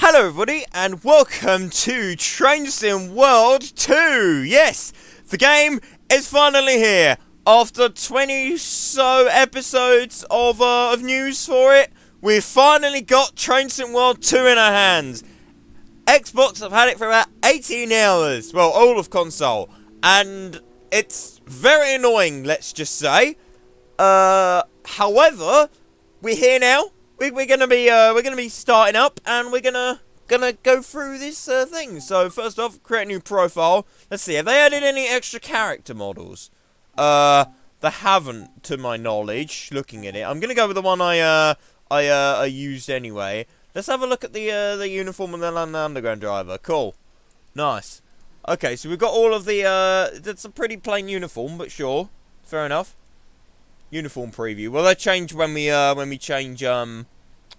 Hello everybody and welcome to Train Sim World 2! Yes, the game is finally here. After 20 so episodes of news for it, we've finally got Train Sim World 2 in our hands. Xbox have had it for about 18 hours, well, all of console, and it's very annoying, let's just say. However, we're here now. We're gonna be starting up, and we're gonna go through this thing. So first off, create a new profile. Let's see, have they added any extra character models? They haven't, to my knowledge. Looking at it, I'm gonna go with the one I used anyway. Let's have a look at the uniform and the London Underground driver. Cool, nice. Okay, so we've got all of the that's a pretty plain uniform, but sure, fair enough. Uniform preview. Well, they change when we change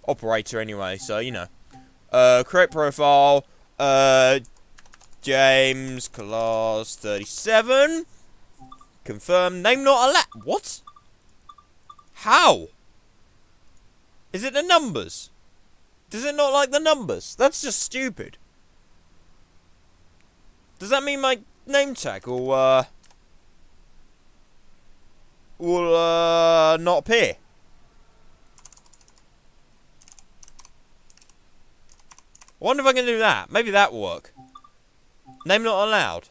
operator anyway, so you know. Create profile. James class 37. Confirm. Name not allowed. What? How? Is it the numbers? Does it not like the numbers? That's just stupid. Does that mean my name tag will not appear? I wonder if I can do that. Maybe that will work. Name not allowed.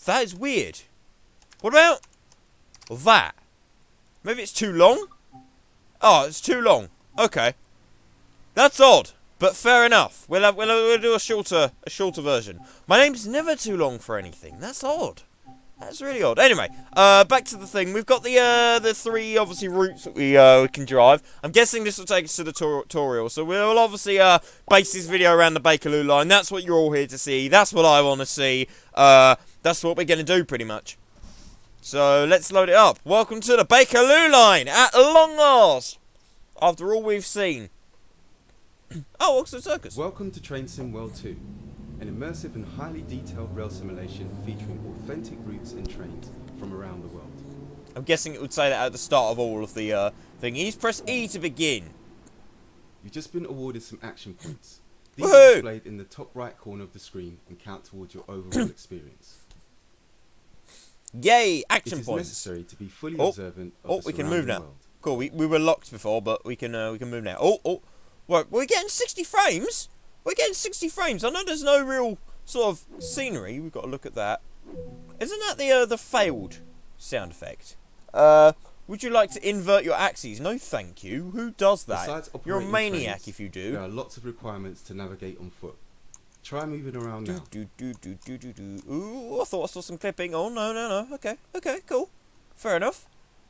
That is weird. What about that? Maybe it's too long? Oh, it's too long. Okay. That's odd, but fair enough. We'll do a shorter version. My name's never too long for anything. That's odd. That's really odd. Anyway, back to the thing. We've got the three, obviously, routes that we can drive. I'm guessing this will take us to the tutorial. So we'll obviously base this video around the Bakerloo Line. That's what you're all here to see. That's what I want to see. That's what we're going to do, pretty much. So let's load it up. Welcome to the Bakerloo Line at long last. After all we've seen. Oh, Oxford Circus. Welcome to Train Sim World 2. An immersive and highly detailed rail simulation featuring authentic routes and trains from around the world. I'm guessing it would say that at the start of all of the thingies. Press E to begin. You've just been awarded some action points. These Woohoo! are displayed in the top right corner of the screen and count towards your overall experience. Yay! Action It is points. necessary to be fully observant of the we can move now. world. Cool. We were locked before, but we can move now. Oh. What? We're getting 60 frames. We're getting 60 frames. I know there's no real sort of scenery. We've got to look at that. Isn't that the failed sound effect? Would you like to invert your axes? No, thank you. Who does that? You're a maniac if you do. There are lots of requirements to navigate on foot. Try moving around now. Ooh, I thought I saw some clipping. Oh, no. Okay, cool. Fair enough.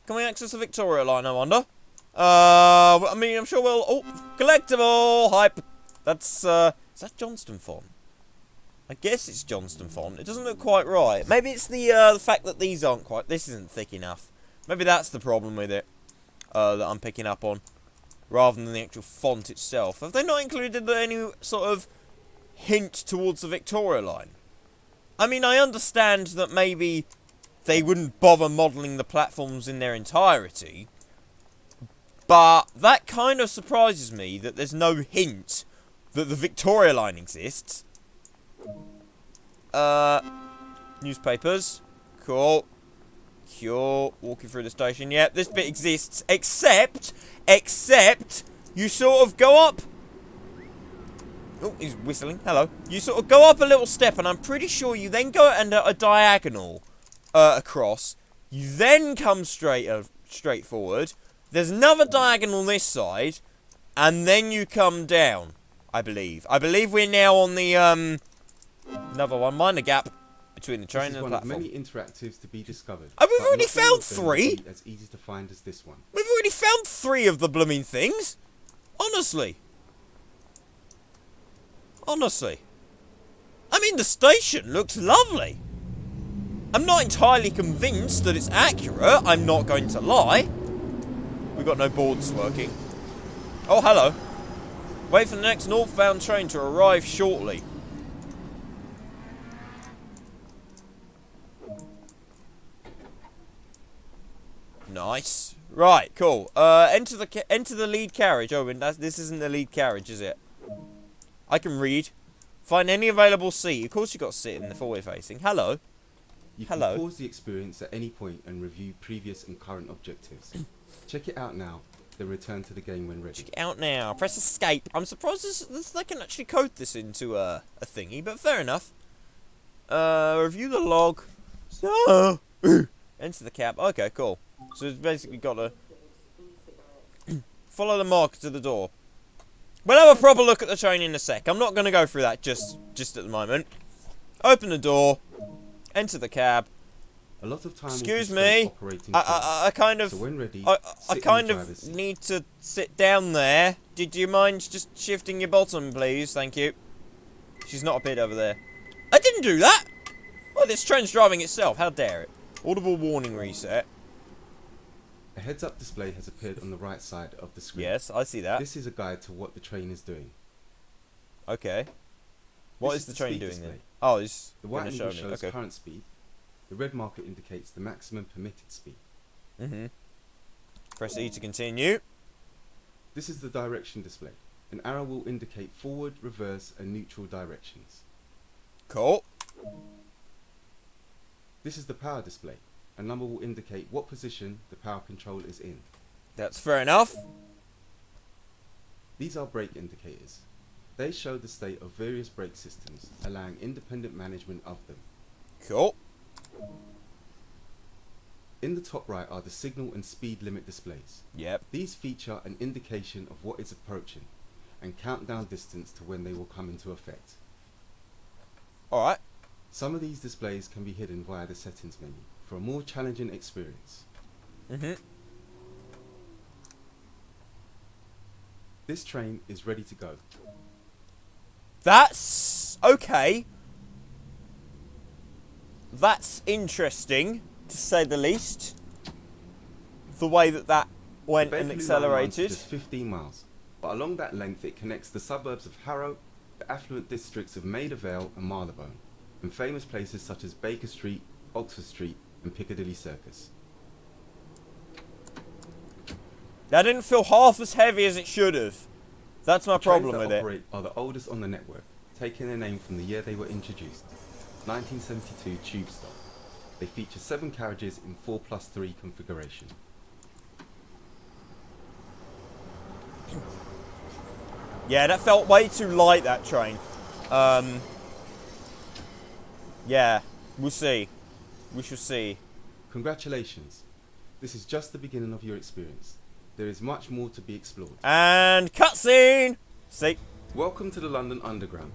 Can we access the Victoria Line, I wonder? I mean, I'm sure we'll... Oh, collectible! Hype! That's, is that Johnston font? I guess it's Johnston font. It doesn't look quite right. Maybe it's the fact that these aren't quite... This isn't thick enough. Maybe that's the problem with it. That I'm picking up on. Rather than the actual font itself. Have they not included any sort of hint towards the Victoria Line? I mean, I understand that maybe they wouldn't bother modelling the platforms in their entirety. But that kind of surprises me that there's no hint that the Victoria Line exists. Newspapers. Cool. Walking through the station. Yep, this bit exists. Except, you sort of go up. Oh, he's whistling. Hello. You sort of go up a little step, and I'm pretty sure you then go under a diagonal across. You then come straight forward. There's another diagonal this side, and then you come down, I believe. I believe we're now on the, another one. Mind the gap between the train and the platform. This is one of many interactives to be discovered. Oh, we've already found 3? As easy to find as this one. We've already found 3 of the blooming things. Honestly. I mean, the station looks lovely. I'm not entirely convinced that it's accurate. I'm not going to lie. We've got no boards working. Oh, hello. Wait for the next northbound train to arrive shortly. Nice. Right, cool. Enter the lead carriage. Oh, and this isn't the lead carriage, is it? I can read. Find any available seat. Of course you got to sit in the forward facing. Hello. You Hello. can pause the experience at any point and review previous and current objectives. Check it out now, then return to the game when ready. Check it out now. Press escape. I'm surprised they can actually code this into a thingy, but fair enough. Review the log. Enter the cab. Okay, cool. So it's basically got to follow the marker to the door. We'll have a proper look at the train in a sec. I'm not going to go through that just at the moment. Open the door. Enter the cab. A lot of time will be Excuse spent me. operating I kind of. so when ready, I sit in kind the of driver's seat. need to sit down there. Did you mind just shifting your bottom, please? Thank you. She's not appeared over there. I didn't do that. Well, this train's driving itself. How dare it? Audible warning reset. A heads-up display has appeared on the right side of the screen. Yes, I see that. This is a guide to what the train is doing. Okay. What This is the the train speed doing display. then? Oh, it's The going white to show angle me. shows Okay. current speed. The red marker indicates the maximum permitted speed. Press E to continue. This is the direction display. An arrow will indicate forward, reverse, and neutral directions. Cool. This is the power display. A number will indicate what position the power control is in. That's fair enough. These are brake indicators. They show the state of various brake systems, allowing independent management of them. Cool. In the top right are the signal and speed limit displays. Yep. These feature an indication of what is approaching and countdown distance to when they will come into effect. Alright. Some of these displays can be hidden via the settings menu for a more challenging experience. This train is ready to go. That's okay. That's interesting, to say the least. The way that went The and Bakerloo Line runs accelerated. just 15 miles, but along that length it connects the suburbs of Harrow, the affluent districts of Maida Vale and Marylebone, and famous places such as Baker Street, Oxford Street and Piccadilly Circus. That didn't feel half as heavy as it should have. That's my problem with Trains that it. operate are the oldest on the network, taking their name from the year they were introduced, 1972 tube stop. They feature 7 carriages in 4+3 configuration. Yeah, that felt way too light, that train. Yeah, we'll see. We shall see. Congratulations. This is just the beginning of your experience. There is much more to be explored. And cutscene! See? Welcome to the London Underground.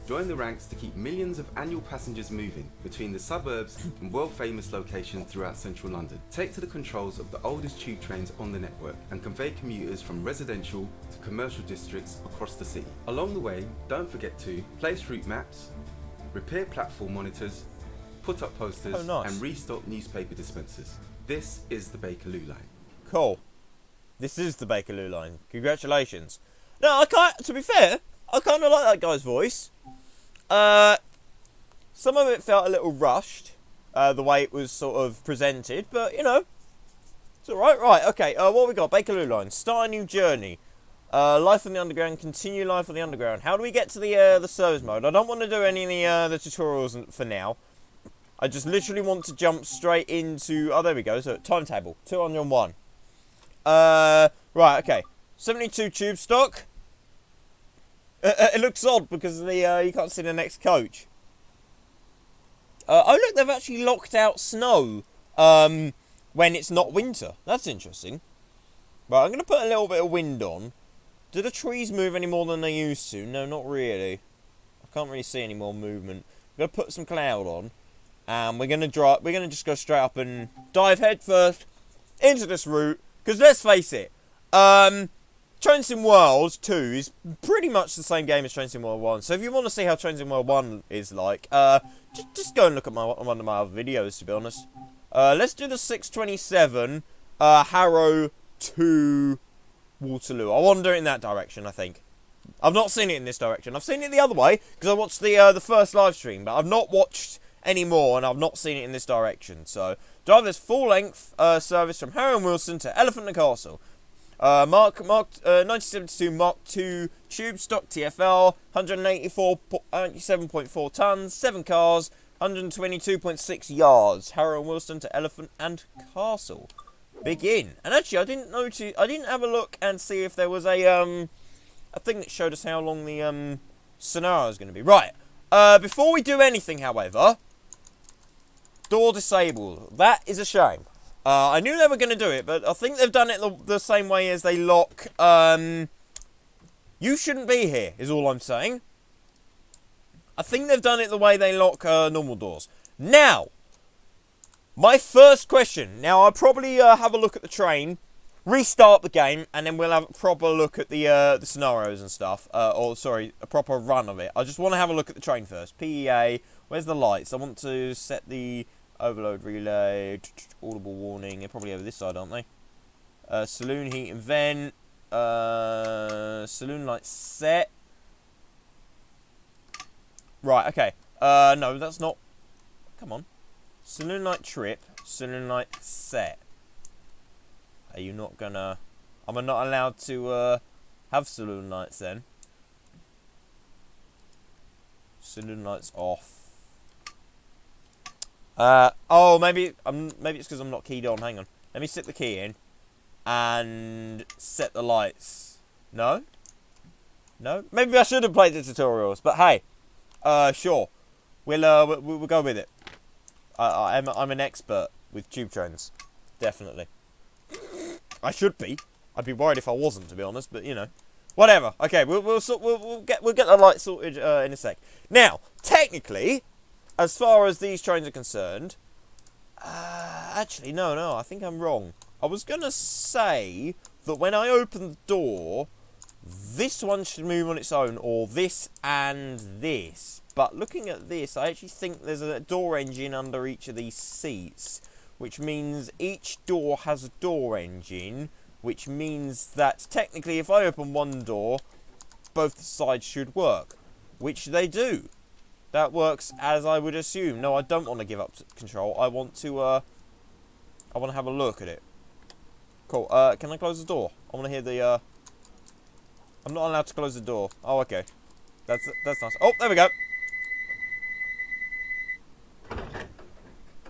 Join the ranks to keep millions of annual passengers moving between the suburbs and world-famous locations throughout central London. Take to the controls of the oldest tube trains on the network and convey commuters from residential to commercial districts across the city. Along the way, don't forget to place route maps, repair platform monitors, put up posters, Oh, nice. and restock newspaper dispensers. This is the Bakerloo Line. Cool. This is the Bakerloo Line. Congratulations. No, to be fair, I kind of like that guy's voice. Some of it felt a little rushed, the way it was sort of presented, but, you know, it's alright. Right, okay, what we got? Bakerloo Line. Start a new journey. Life on the Underground. Continue life on the Underground. How do we get to the service mode? I don't want to do any of the tutorials for now. I just literally want to jump straight into... Oh, there we go. So, timetable. 201. Right, okay. 72 tube stock. It looks odd because of the you can't see the next coach. Oh look, they've actually locked out snow when it's not winter. That's interesting. Right, I'm going to put a little bit of wind on. Do the trees move any more than they used to? No, not really. I can't really see any more movement. I'm going to put some cloud on. And we're going to just go straight up and dive head first into this route. Because let's face it, Train Sim World 2 is pretty much the same game as Train Sim World 1. So if you want to see how Train Sim World 1 is like, just go and look at one of my other videos, to be honest. Let's do the 627 Harrow to Waterloo. I want to do it in that direction, I think. I've not seen it in this direction. I've seen it the other way, because I watched the first live stream, but I've not watched any more, and I've not seen it in this direction. So, drive this full-length service from Harrow and Wilson to Elephant and Castle. Mark 1972 Mark II tube stock TFL, 187.4 tons, 7 cars, 122.6 yards. Harrow and Wilston to Elephant and Castle. Begin. And actually, I didn't have a look and see if there was a thing that showed us how long the scenario is going to be. Right. Before we do anything, however, door disabled. That is a shame. I knew they were going to do it, but I think they've done it the same way as they lock, you shouldn't be here, is all I'm saying. I think they've done it the way they lock, normal doors. Now, my first question. Now, I'll probably, have a look at the train, restart the game, and then we'll have a proper look at the scenarios and stuff. A proper run of it. I just want to have a look at the train first. PEA, where's the lights? I want to set the overload relay, audible warning. They're probably over this side, aren't they? Saloon heat and vent. Saloon lights set. Right, okay. No, that's not... Come on. Saloon light trip. Saloon light set. Are you not gonna... Am I not allowed to have saloon lights then? Saloon lights off. Oh, maybe it's because I'm not keyed on. Hang on. Let me stick the key in and set the lights. No? No? Maybe I should have played the tutorials, but hey, sure. We'll go with it. I'm an expert with tube trains, definitely. I should be. I'd be worried if I wasn't, to be honest, but you know, whatever. Okay, we'll get the lights sorted in a sec. Now, technically, as far as these trains are concerned, actually, no, I think I'm wrong. I was going to say that when I open the door, this one should move on its own, or this and this. But looking at this, I actually think there's a door engine under each of these seats, which means each door has a door engine, which means that technically if I open one door, both sides should work, which they do. That works as I would assume. No, I don't want to give up control. I want to have a look at it. Cool. Can I close the door? I want to hear the, I'm not allowed to close the door. Oh, okay. That's nice. Oh, there we go.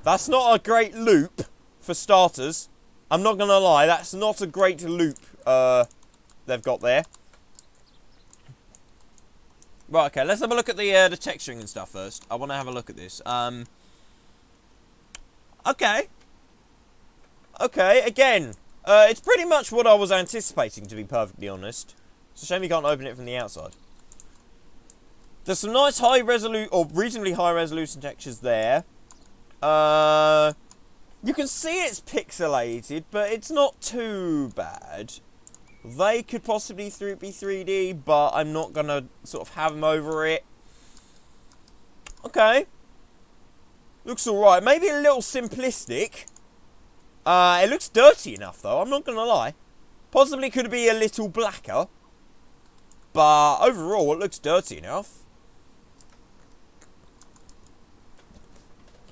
That's not a great loop, for starters. I'm not going to lie. That's not a great loop, they've got there. Right, okay, let's have a look at the texturing and stuff first. I want to have a look at this. Okay. Okay, again, it's pretty much what I was anticipating, to be perfectly honest. It's a shame you can't open it from the outside. There's some nice reasonably high resolution textures there. You can see it's pixelated, but it's not too bad. They could possibly be 3D, but I'm not going to sort of have them over it. Okay. Looks alright. Maybe a little simplistic. It looks dirty enough, though. I'm not going to lie. Possibly could be a little blacker. But overall, it looks dirty enough.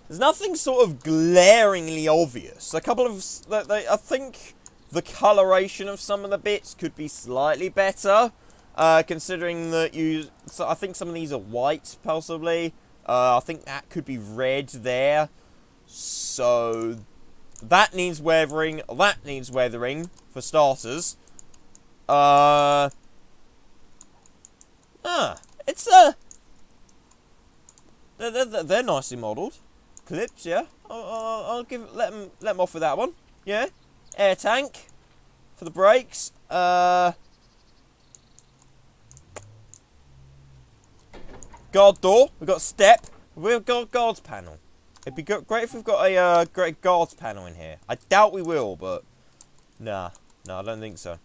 There's nothing sort of glaringly obvious. A couple of... I think the coloration of some of the bits could be slightly better. Considering that So I think some of these are white, possibly. I think that could be red there. So... that needs weathering. That needs weathering, for starters. It's they're nicely modelled. Clips, yeah. I'll let them off with that one. Yeah. Air tank for the brakes. Guard door. We've got step. We've got guards panel. It'd be great if we've got a great guards panel in here. I doubt we will, but nah, I don't think so.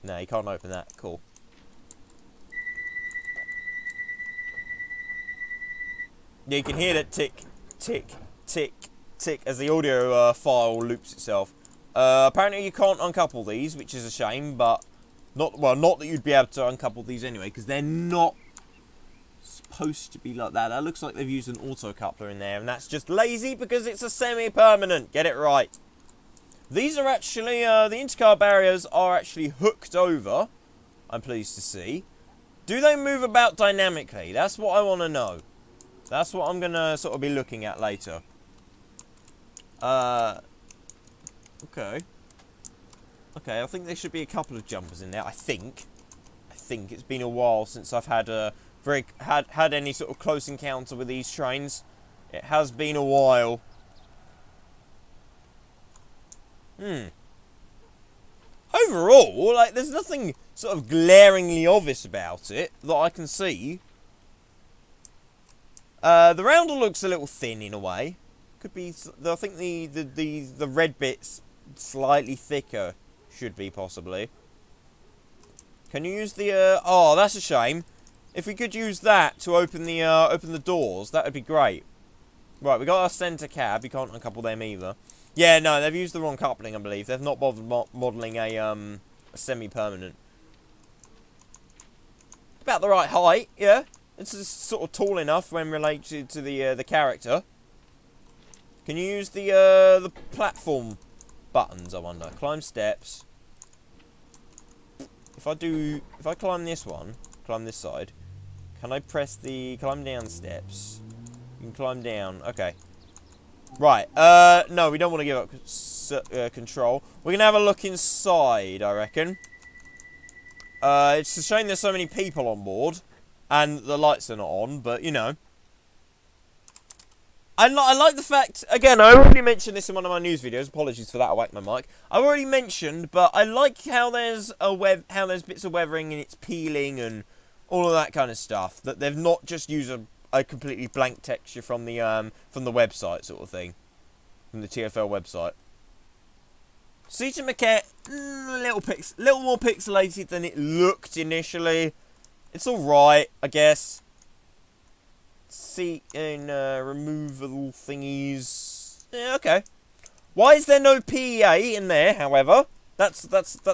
Nah, you can't open that. Cool. Yeah, you can hear that tick, tick, tick, tick as the audio file loops itself. Apparently you can't uncouple these, which is a shame, but not that you'd be able to uncouple these anyway, because they're not supposed to be like that. That looks like they've used an auto coupler in there, and that's just lazy because it's a semi-permanent. Get it right. These are actually, the intercar barriers are actually hooked over, I'm pleased to see. Do they move about dynamically? That's what I want to know. That's what I'm going to sort of be looking at later. Okay. Okay, I think there should be a couple of jumpers in there, I think. It's been a while since I've had had any sort of close encounter with these trains. It has been a while. Overall, like, there's nothing sort of glaringly obvious about it that I can see. The roundel looks a little thin in a way. Could be, I think the red bit's slightly thicker, should be possibly. Can you use the, oh, that's a shame. If we could use that to open the doors, that would be great. Right, we got our centre cab. You can't uncouple them either. Yeah, no, they've used the wrong coupling, I believe. They've not bothered modelling a semi-permanent. About the right height, yeah. It's just sort of tall enough when related to the character. Can you use the platform buttons, I wonder? Climb steps. If I climb this one, climb this side, can I press the climb down steps? You can climb down. Okay. Right. No, we don't want to give up control. We're gonna have a look inside, I reckon. It's a shame there's so many people on board, and the lights are not on. But you know, I like the fact. Again, I already mentioned this in one of my news videos. Apologies for that. I whacked my mic. I already mentioned, but I like how there's bits of weathering and it's peeling and all of that kind of stuff. That they've not just used a completely blank texture from the website sort of thing, from the TFL website. Seating maquette, little more pixelated than it looked initially. It's all right, I guess. Seat and removable thingies. Yeah, okay. Why is there no PEA in there? However, that's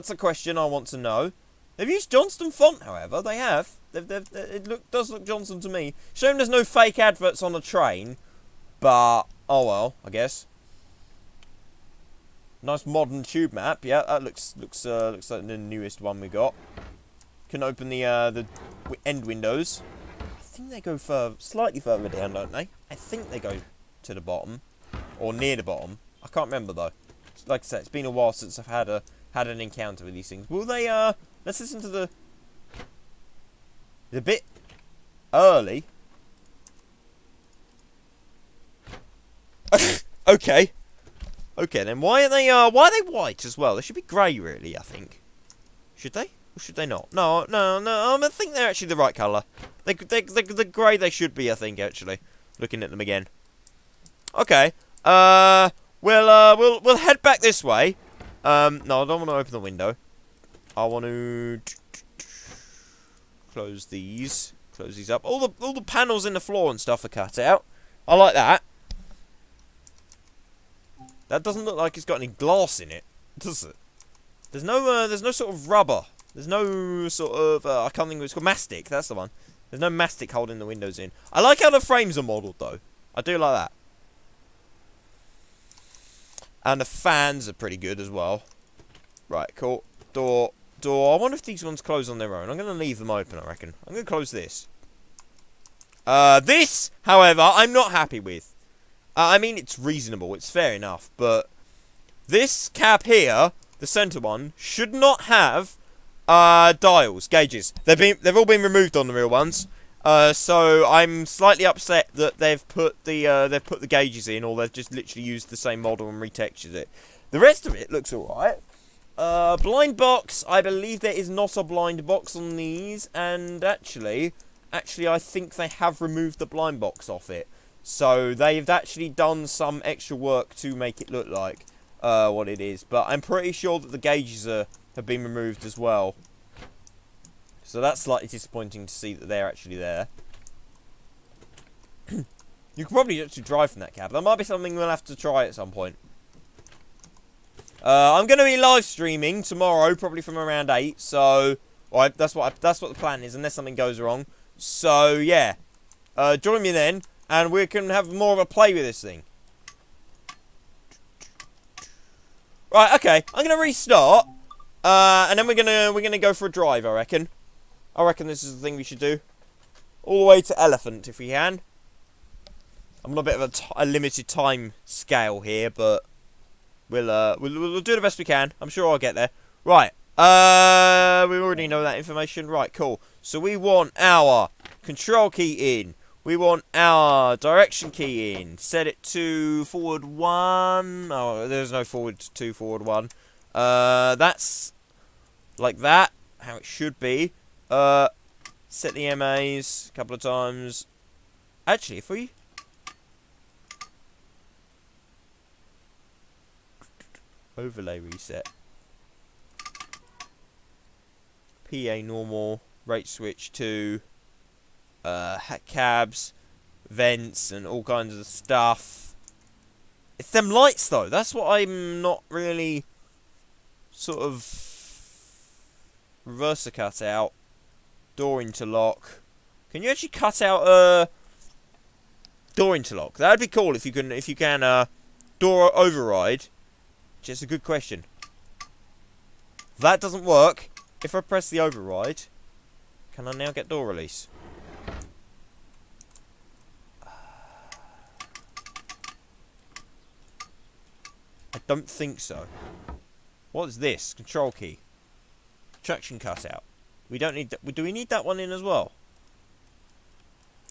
a question I want to know. They've used Johnston font, however. They have. It does look Johnston to me. Shame there's no fake adverts on the train, but oh well, I guess. Nice modern tube map. Yeah, that looks like the newest one we got. Can open the end windows. I think they go slightly further down, don't they? I think they go to the bottom or near the bottom. I can't remember though. Like I said, it's been a while since I've had an encounter with these things. Will they? Let's listen to the bit early. Okay. Okay, then why are they white as well? They should be grey, really. I think. Should they? Or should they not? No. I think they're actually the right colour. The grey they should be. I think actually. Looking at them again. Okay. We'll head back this way. No, I don't want to open the window. I want to close these up. All the panels in the floor and stuff are cut out. I like that. That doesn't look like it's got any glass in it, does it? There's no sort of rubber. There's no sort of I can't think of what it's called. Mastic. That's the one. There's no mastic holding the windows in. I like how the frames are modelled though. I do like that. And the fans are pretty good as well. Right, cool. Door. I wonder if these ones close on their own. I'm going to leave them open, I reckon. I'm going to close this. This, however, I'm not happy with. I mean, it's reasonable. It's fair enough. But this cab here, the centre one, should not have dials, gauges. They've all been removed on the real ones. So I'm slightly upset that they've put the gauges in, or they've just literally used the same model and retextured it. The rest of it looks alright. Blind box. I believe there is not a blind box on these, and actually, I think they have removed the blind box off it. So they've actually done some extra work to make it look like what it is. But I'm pretty sure that the gauges have been removed as well. So that's slightly disappointing to see that they're actually there. You can probably actually drive from that cab. That might be something we'll have to try at some point. I'm going to be live streaming tomorrow, probably from around 8. So that's what the plan is, unless something goes wrong. So yeah, join me then, and we can have more of a play with this thing. Right, okay. I'm gonna restart. And then we're gonna go for a drive, I reckon. I reckon this is the thing we should do. All the way to Elephant, if we can. I'm on a bit of a limited time scale here, but we'll do the best we can. I'm sure I'll get there. Right. We already know that information. Right, cool. So we want our control key in. We want our direction key in. Set it to forward 1. Oh, there's no forward 2, forward 1. That's like that. How it should be. Set the MAs a couple of times. Actually, if we... Overlay reset. PA normal. Rate switch to... cabs, vents, and all kinds of stuff. It's them lights, though. That's what I'm not really... sort of... reverser cut out. Door interlock. Can you actually cut out door interlock? That'd be cool if you can door override. Which is a good question. If that doesn't work, if I press the override, can I now get door release? I don't think so. What is this? Control key. Traction cutout. We don't need that. Do we need that one in as well?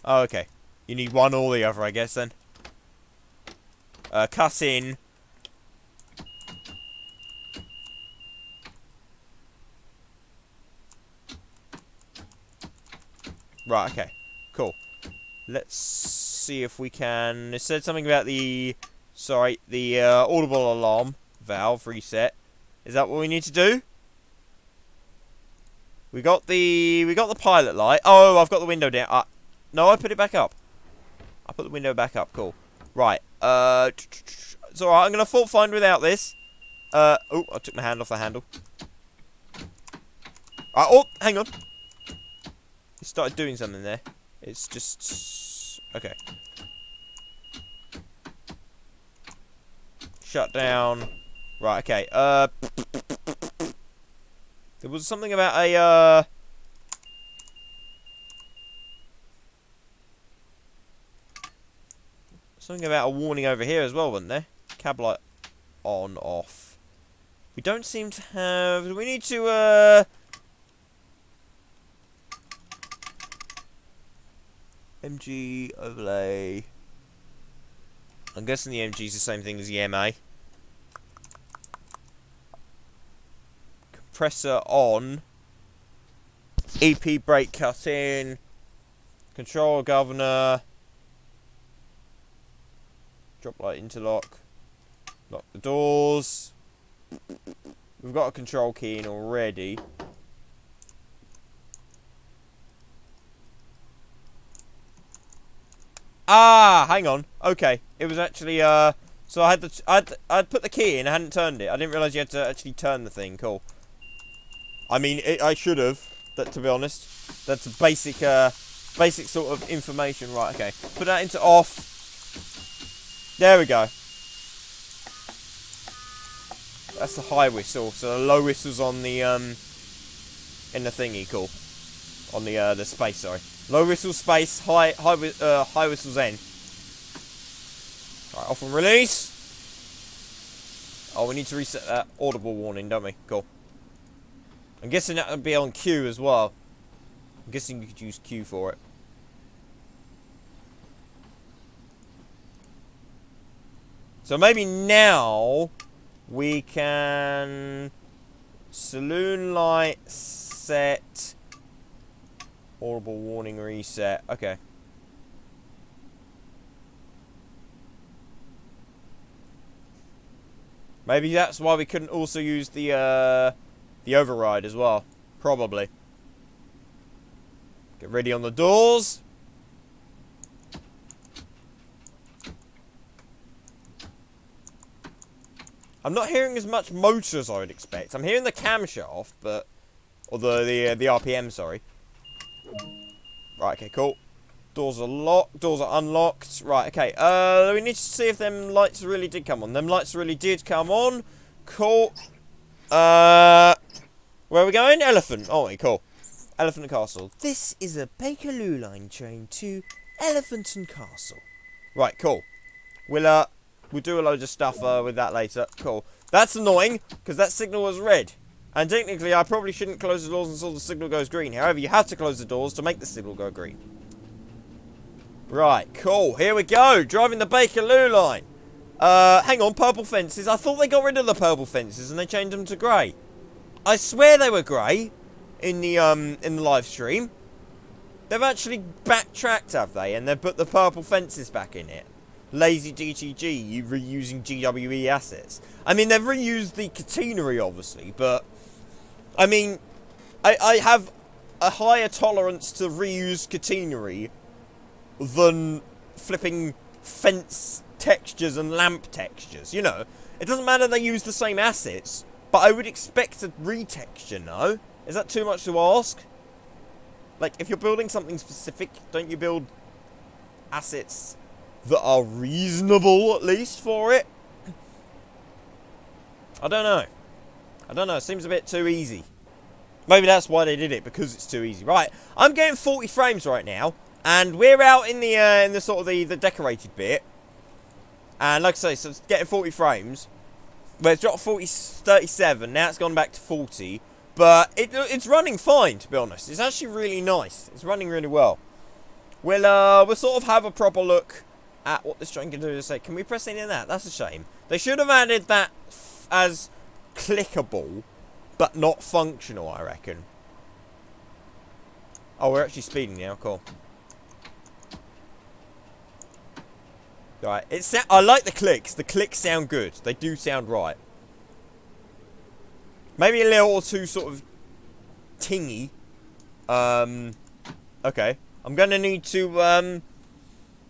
Oh, okay. You need one or the other, I guess, then. Cut in. Right, okay. Cool. Let's see if we can... It said something about the... Sorry, the audible alarm valve reset. Is that what we need to do? We got the pilot light. Oh, I've got the window down. No, I put it back up. I put the window back up. Cool. Right. It's alright. I'm going to fault find without this. Oh, I took my hand off the handle. Oh, hang on. It started doing something there. It's just... Okay. Shut down. Right, okay. There was something about a, something about a warning over here as well, wasn't there? Cab light on, off. We don't seem to have... Do we need to, MG overlay. I'm guessing the MG is the same thing as the MA. Compressor on. EP brake cut in. Control governor. Drop light interlock. Lock the doors. We've got a control key in already. Ah, hang on. Okay, it was actually so I'd put the key in. I hadn't turned it. I didn't realise you had to actually turn the thing. Cool. I mean, I should have. That, to be honest, that's a basic basic sort of information. Right. Okay. Put that into off. There we go. That's the high whistle. So the low whistle's on the in the thingy. Cool. On the space. Sorry. Low whistle space, high whistle's end. Right, off and release. Oh, we need to reset that audible warning, don't we? Cool. I'm guessing that would be on Q as well. I'm guessing you could use Q for it. So maybe now we can saloon light set. Audible warning reset. Okay. Maybe that's why we couldn't also use the override as well. Probably. Get ready on the doors. I'm not hearing as much motor as I would expect. I'm hearing the camshaft, but... Or the RPM, sorry. Right, okay, cool. Doors are locked. Doors are unlocked. Right, okay. We need to see if them lights really did come on. Them lights really did come on. Cool. Where are we going? Elephant. Oh, wait, cool. Elephant and Castle. This is a Bakerloo Line train to Elephant and Castle. Right, cool. We'll do a load of stuff with that later. Cool. That's annoying, because that signal was red. And technically, I probably shouldn't close the doors until the signal goes green. However, you have to close the doors to make the signal go green. Right, cool. Here we go. Driving the Bakerloo Line. Hang on, purple fences. I thought they got rid of the purple fences and they changed them to grey. I swear they were grey in the live stream. They've actually backtracked, have they? And they've put the purple fences back in it. Lazy DTG, you reusing GWE assets. I mean, they've reused the catenary, obviously, but I mean, I have a higher tolerance to reuse catenary than flipping fence textures and lamp textures, you know. It doesn't matter they use the same assets, but I would expect a retexture, no? Is that too much to ask? Like, if you're building something specific, don't you build assets that are reasonable, at least, for it? I don't know. I don't know, it seems a bit too easy. Maybe that's why they did it, because it's too easy. Right, I'm getting 40 frames right now, and we're out in the sort of the decorated bit. And like I say, so it's getting 40 frames. But it's dropped 37, now it's gone back to 40. But it's running fine, to be honest. It's actually really nice. It's running really well. We'll sort of have a proper look at what this train can do. To say, can we press any of that? That's a shame. They should have added that as clickable, but not functional, I reckon. Oh, we're actually speeding now. Cool. Right. I like the clicks. The clicks sound good. They do sound right. Maybe a little or two sort of tingy. Okay. I'm going to need to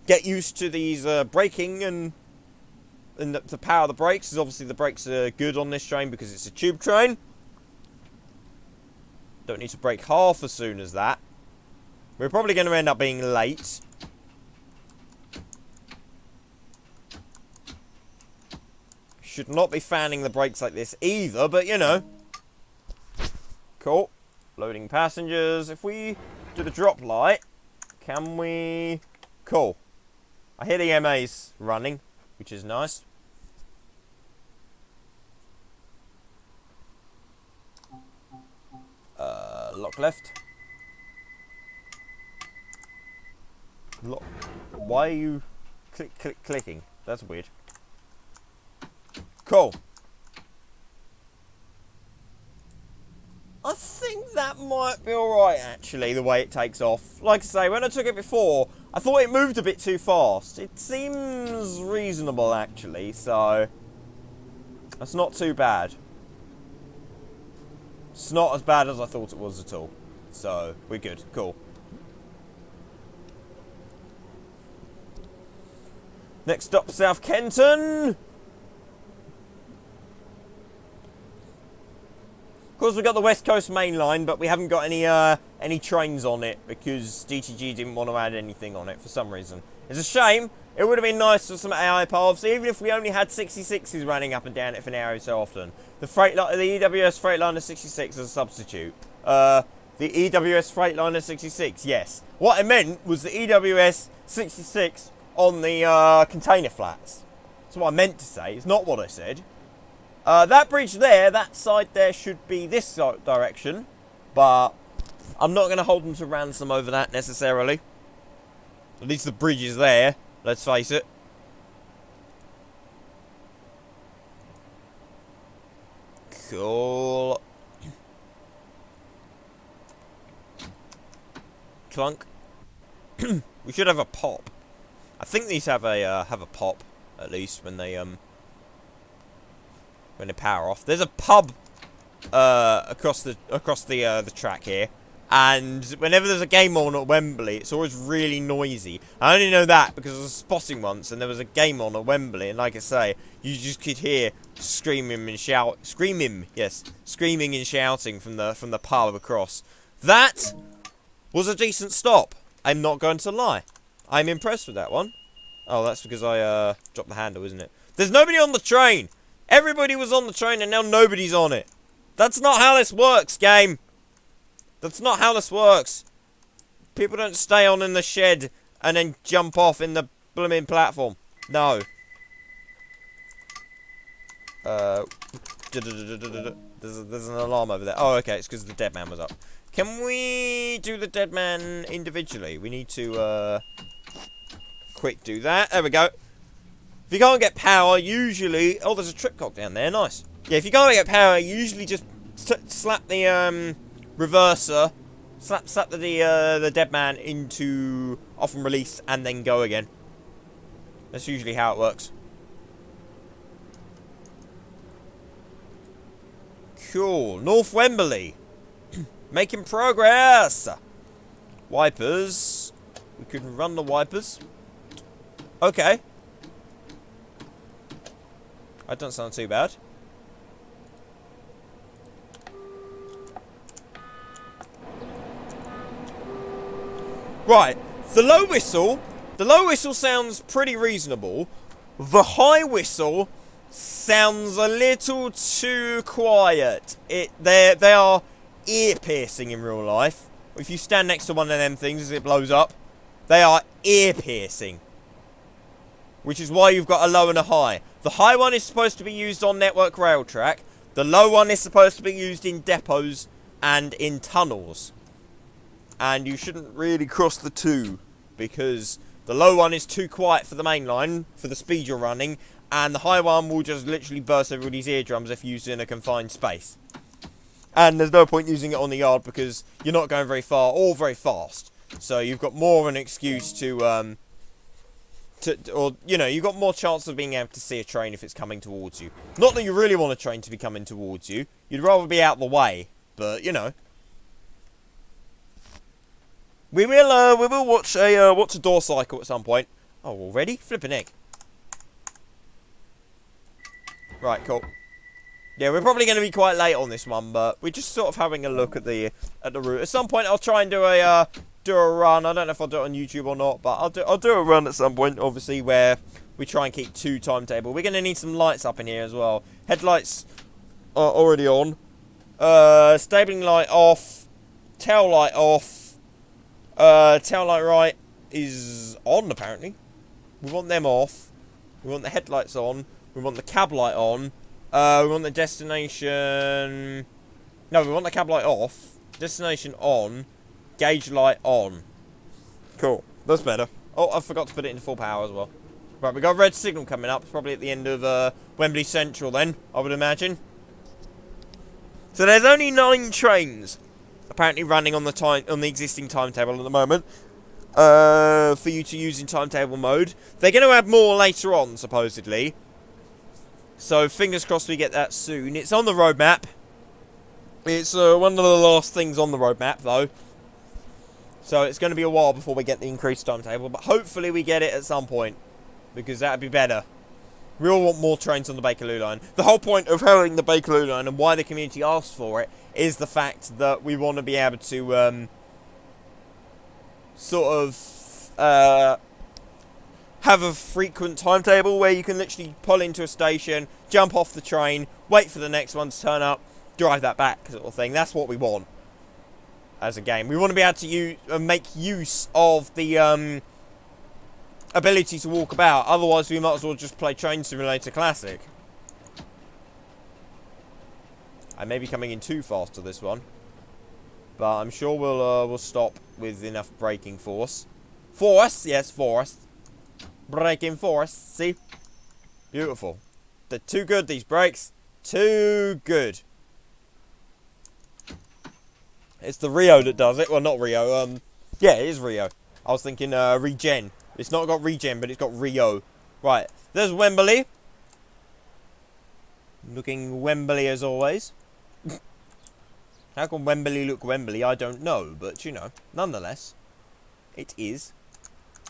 get used to these braking and the power of the brakes. Because obviously the brakes are good on this train because it's a tube train. Don't need to brake half as soon as that. We're probably going to end up being late. Should not be fanning the brakes like this either, but you know. Cool. Loading passengers. If we do the drop light, can we... Cool. I hear the MAs running, which is nice. Lock left. Lock. Why are you clicking? That's weird. Cool. I think that might be alright, actually, the way it takes off. Like I say, when I took it before, I thought it moved a bit too fast. It seems reasonable, actually, so... That's not too bad. It's not as bad as I thought it was at all. So, we're good. Cool. Next stop, South Kenton. Of course, we've got the West Coast Main Line, but we haven't got any trains on it because DTG didn't want to add anything on it for some reason. It's a shame. It would have been nice for some AI paths, even if we only had 66s running up and down it for an hour so often. The EWS Freightliner 66 as a substitute. The EWS Freightliner 66, yes. What I meant was the EWS 66 on the container flats. That's what I meant to say. It's not what I said. That bridge there, that side there should be this direction, but I'm not going to hold them to ransom over that necessarily. At least the bridge is there, let's face it. Cool. Clunk. We should have a pop. I think these have a pop, at least, when they power off. There's a pub across the track here, and whenever there's a game on at Wembley, it's always really noisy. I only know that because I was spotting once, and there was a game on at Wembley, and like I say, you just could hear screaming and shouting from the pub across. That was a decent stop. I'm not going to lie. I'm impressed with that one. Oh, that's because I dropped the handle, isn't it? There's nobody on the train. Everybody was on the train and now nobody's on it. That's not how this works, game. That's not how this works. People don't stay on in the shed and then jump off in the blooming platform. No. There's an alarm over there. Oh, okay, it's because the dead man was up. Can we do the dead man individually? We need to, quick do that. There we go. If you can't get power, usually... Oh, there's a tripcock down there. Nice. Yeah, if you can't get power, usually just slap the, reverser. Slap the dead man into off and release and then go again. That's usually how it works. Cool. North Wembley. Making progress. Wipers. We can run the wipers. Okay. That doesn't sound too bad. Right. The low whistle sounds pretty reasonable. The high whistle sounds a little too quiet. They are ear-piercing in real life. If you stand next to one of them things as it blows up, they are ear-piercing. Which is why you've got a low and a high. The high one is supposed to be used on network rail track. The low one is supposed to be used in depots and in tunnels. And you shouldn't really cross the two, because the low one is too quiet for the main line, for the speed you're running, and the high one will just literally burst everybody's eardrums if used in a confined space. And there's no point using it on the yard because you're not going very far or very fast. So you've got more of an excuse to you've got more chance of being able to see a train if it's coming towards you. Not that you really want a train to be coming towards you. You'd rather be out the way, but you know. We will watch a door cycle at some point. Oh, already? Flipping egg. Right, cool. Yeah, we're probably going to be quite late on this one, but we're just sort of having a look at the route. At some point, I'll try and do a run. I don't know if I'll do it on YouTube or not, but I'll do a run at some point, obviously, where we try and keep two timetable. We're going to need some lights up in here as well. Headlights are already on. Stabling light off. Tail light off. Tail light right is on, apparently. We want them off. We want the headlights on. We want the cab light on. We want the destination... No, we want the cab light off. Destination on. Gauge light on. Cool. That's better. Oh, I forgot to put it into full power as well. Right, we got a red signal coming up. Probably at the end of Wembley Central then, I would imagine. So there's only 9 trains apparently running on the existing timetable at the moment. For you to use in timetable mode. They're going to add more later on, supposedly. So, fingers crossed we get that soon. It's on the roadmap. It's one of the last things on the roadmap, though. So, it's going to be a while before we get the increased timetable. But hopefully we get it at some point. Because that would be better. We all want more trains on the Bakerloo Line. The whole point of having the Bakerloo Line and why the community asked for it is the fact that we want to be able to have a frequent timetable where you can literally pull into a station, jump off the train, wait for the next one to turn up, drive that back sort of thing. That's what we want as a game. We want to be able to make use of the ability to walk about. Otherwise, we might as well just play Train Simulator Classic. I may be coming in too fast to this one, but I'm sure we'll stop with enough braking force. Force, yes, force. Braking force, see? Beautiful. They're too good, these brakes. Too good. It's the Rio that does it. Well, not Rio. Yeah, it is Rio. I was thinking regen. It's not got regen, but it's got Rio. Right, there's Wembley. Looking Wembley as always. How can Wembley look Wembley? I don't know, but you know, nonetheless, it is.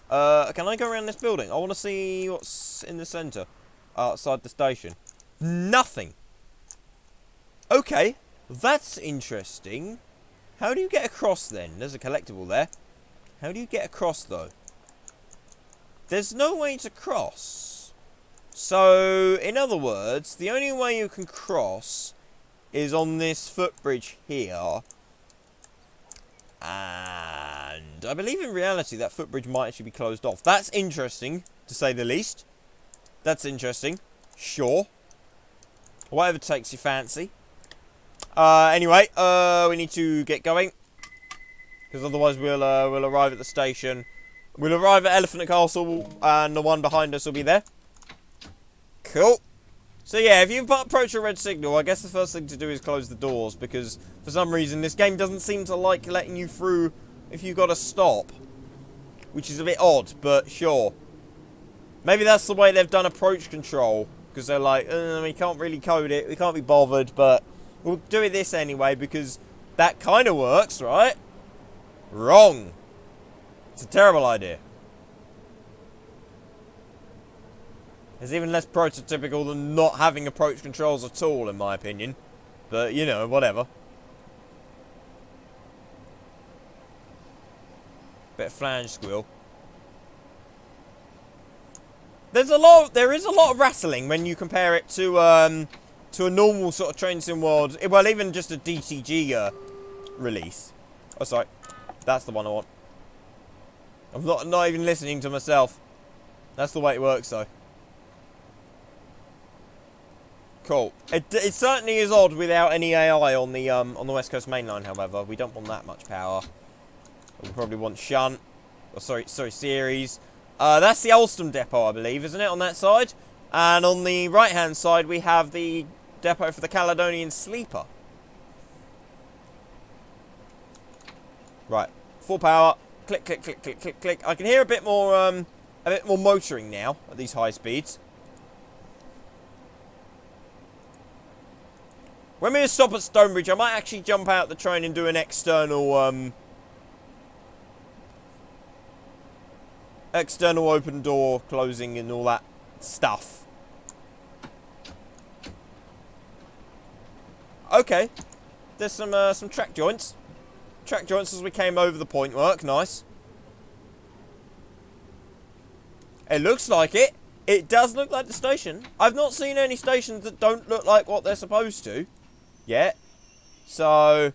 Can I go around this building? I want to see what's in the centre, outside the station. Nothing. Okay, that's interesting. How do you get across then? There's a collectible there. How do you get across though? There's no way to cross. So, in other words, the only way you can cross is on this footbridge here. And I believe in reality that footbridge might actually be closed off. That's interesting, to say the least. That's interesting. Sure. Whatever takes your fancy. Anyway, we need to get going. Because otherwise we'll arrive at the station. We'll arrive at Elephant Castle, and the one behind us will be there. Cool. So yeah, if you approach a red signal, I guess the first thing to do is close the doors, because for some reason this game doesn't seem to like letting you through if you've got to stop. Which is a bit odd, but sure. Maybe that's the way they've done approach control, because they're like, we can't really code it, we can't be bothered, but we'll do it this anyway, because that kind of works, right? Wrong. It's a terrible idea. It's even less prototypical than not having approach controls at all, in my opinion. But, you know, whatever. Bit of flange squeal. There is a lot of rattling when you compare it to a normal sort of train sim world. Well, even just a DTG release. Oh, sorry. That's the one I want. I'm not even listening to myself. That's the way it works, though. Cool. It certainly is odd without any AI on the West Coast Main Line, however. We don't want that much power. We probably want shunt. Oh, sorry, series. That's the Alstom depot, I believe, isn't it, on that side? And on the right-hand side, we have the depot for the Caledonian Sleeper. Right. Full power. Click, click, click, click, click, click. I can hear a bit more motoring now at these high speeds. When we stop at Stonebridge, I might actually jump out the train and do an external open door closing and all that stuff. Okay. There's some track joints. Track joints as we came over the point work. Nice. It looks like it. It does look like the station. I've not seen any stations that don't look like what they're supposed to yet. So,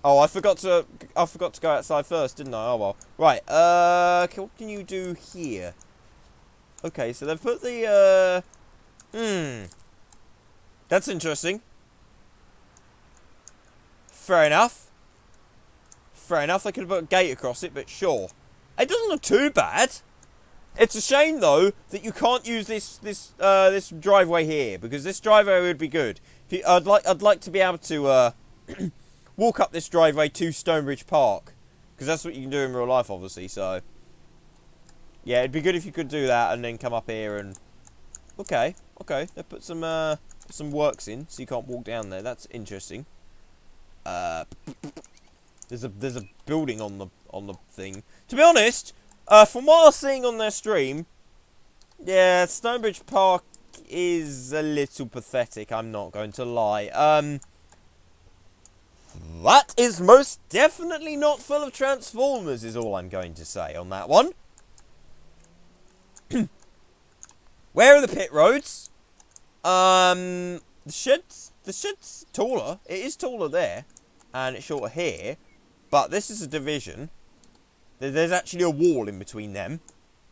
oh, I forgot to go outside first, didn't I? Oh well. Right. What can you do here? Okay, so they've put the that's interesting. Fair enough. Fair enough. They could have put a gate across it, but sure. It doesn't look too bad. It's a shame though that you can't use this driveway here, because this driveway would be good. I'd like to be able to walk up this driveway to Stonebridge Park, because that's what you can do in real life, obviously. So yeah, it'd be good if you could do that and then come up here and okay. They put some works in, so you can't walk down there. That's interesting. There's a building on the thing. To be honest, from what I was seeing on their stream, yeah, Stonebridge Park is a little pathetic. I'm not going to lie. That is most definitely not full of Transformers, is all I'm going to say on that one. Where are the pit roads? The shed's taller. It is taller there, and it's shorter here. But this is a division. There's actually a wall in between them,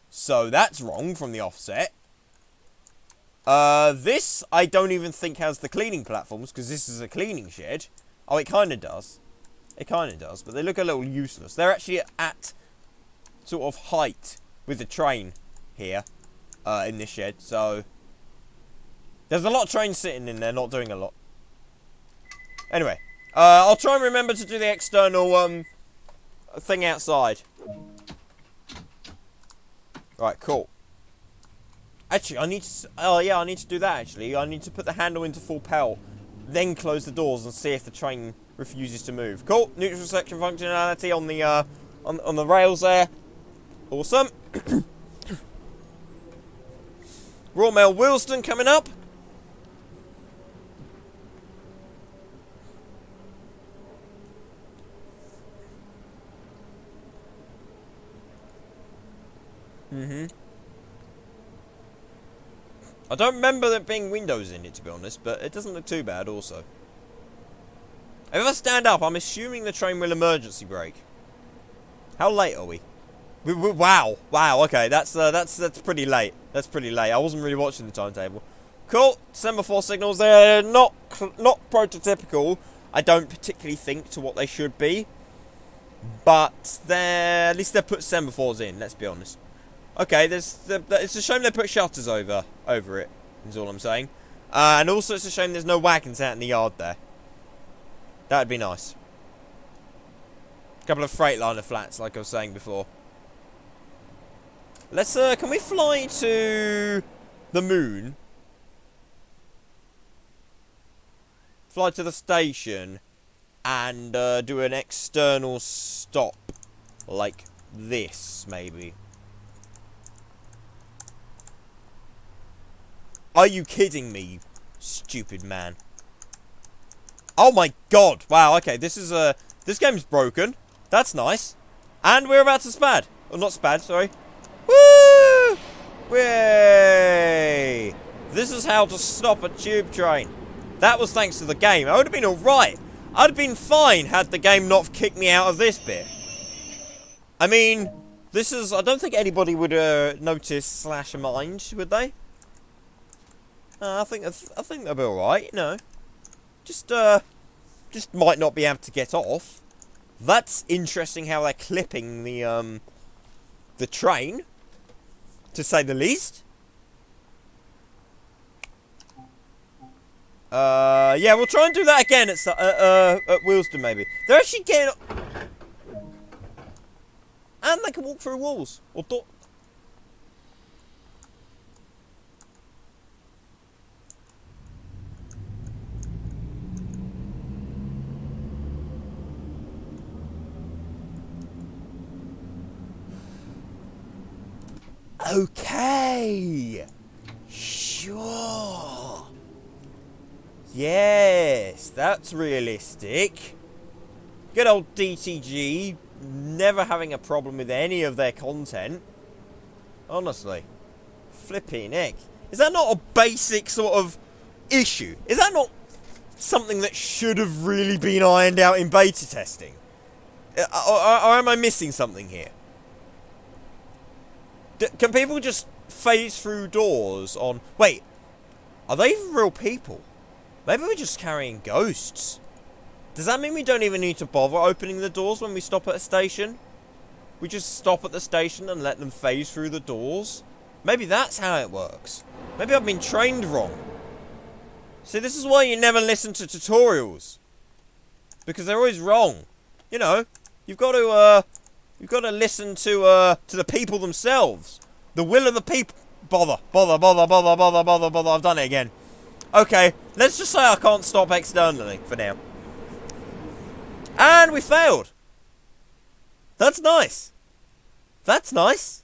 so that's wrong from the offset. This I don't even think has the cleaning platforms, because this is a cleaning shed. Oh, it kind of does. It kind of does, but they look a little useless. They're actually at sort of height with the train here in this shed, so there's a lot of trains sitting in there, not doing a lot. Anyway, I'll try and remember to do the external thing outside. Right, cool. Actually, I need to... Oh, yeah, I need to do that, actually. I need to put the handle into full power, then close the doors and see if the train refuses to move. Cool. Neutral section functionality on the on the rails there. Awesome. Royal Mail Willesden coming up. I don't remember there being windows in it, to be honest, but it doesn't look too bad also. If I stand up, I'm assuming the train will emergency brake. How late are we? Wow, okay, that's pretty late. That's pretty late. I wasn't really watching the timetable. Cool, semaphore signals, they're not prototypical, I don't particularly think, to what they should be. But at least they've put semaphores in, let's be honest. Okay, it's a shame they put shutters over it, is all I'm saying. And also it's a shame there's no wagons out in the yard there. That'd be nice. A couple of Freightliner flats, like I was saying before. Let's, can we fly to the moon? Fly to the station and do an external stop. Like this, maybe. Are you kidding me, you stupid man? Oh my god! Wow, okay, this game's broken. That's nice. And we're about to spad. Oh, not spad, sorry. Woo! Way! This is how to stop a tube train. That was thanks to the game. I would have been alright. I'd have been fine had the game not kicked me out of this bit. I mean, this is... I don't think anybody would notice / mind, would they? I think they'll be alright, you know. Just might not be able to get off. That's interesting how they're clipping the train, to say the least. Yeah, we'll try and do that again at Willesden, maybe. They're actually getting... And they can walk through walls. Or okay. Sure. Yes, that's realistic. Good old DTG, never having a problem with any of their content. Honestly. Flipping heck. Is that not a basic sort of issue? Is that not something that should have really been ironed out in beta testing? Or am I missing something here? Can people just phase through doors on... Wait, are they even real people? Maybe we're just carrying ghosts. Does that mean we don't even need to bother opening the doors when we stop at a station? We just stop at the station and let them phase through the doors? Maybe that's how it works. Maybe I've been trained wrong. See, this is why you never listen to tutorials. Because they're always wrong. You know, you've got to listen to the people themselves. The will of the people. Bother. I've done it again. Okay, let's just say I can't stop externally for now. And we failed. That's nice. That's nice.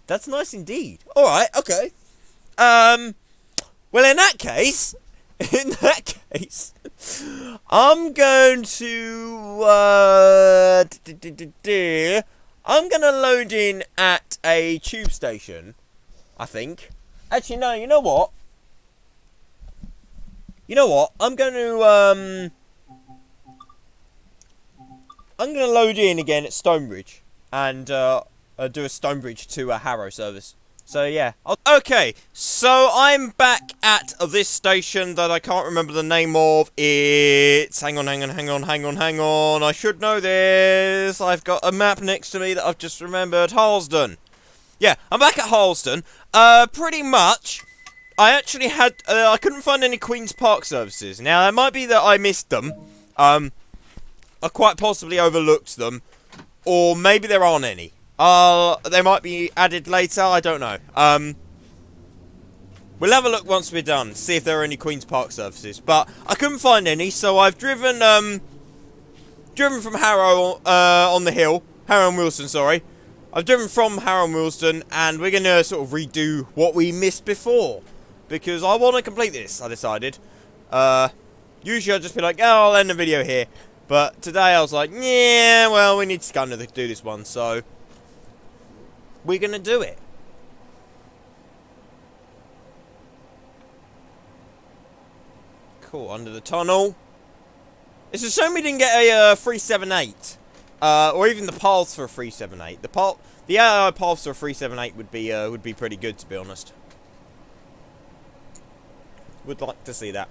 That's nice indeed. Alright, okay. Well, in that case, I'm going to, I'm going to load in at a tube station, I think. Actually, no, you know what? I'm going to load in again at Stonebridge and do a Stonebridge to a Harrow service. So yeah. Okay, so I'm back at this station that I can't remember the name of. It's... Hang on. I should know this. I've got a map next to me that I've just remembered. Harlesden. Yeah, I'm back at Harlesden. Pretty much... I actually had... I couldn't find any Queen's Park services. Now, it might be that I missed them. I quite possibly overlooked them. Or maybe there aren't any. They might be added later. I don't know. We'll have a look once we're done. See if there are any Queen's Park services. But I couldn't find any. So I've driven from Harrow on the hill. Harrow and Willesden, sorry. I've driven from Harrow and Willesden. And we're going to sort of redo what we missed before. Because I want to complete this, I decided. Usually I'd just be like, oh, I'll end the video here. But today I was like, yeah, well, we need to kind of do this one, so we're going to do it. Cool, under the tunnel. It's a shame we didn't get a 378. Or even the paths for a 378. The AI paths for a 378 would be pretty good, to be honest. Would like to see that.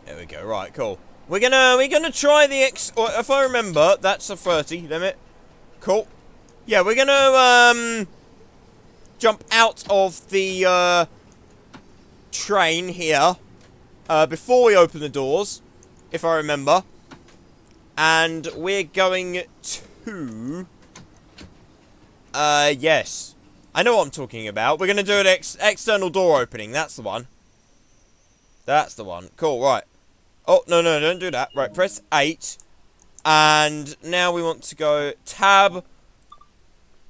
There we go. Right, cool. We're gonna try the or if I remember, that's a 30 limit. Cool. Yeah, we're gonna jump out of the train here before we open the doors, if I remember. And we're going to yes. I know what I'm talking about. We're gonna do an external door opening. That's the one. That's the one. Cool, right. Oh, no, don't do that. Right, press 8. And now we want to go tab,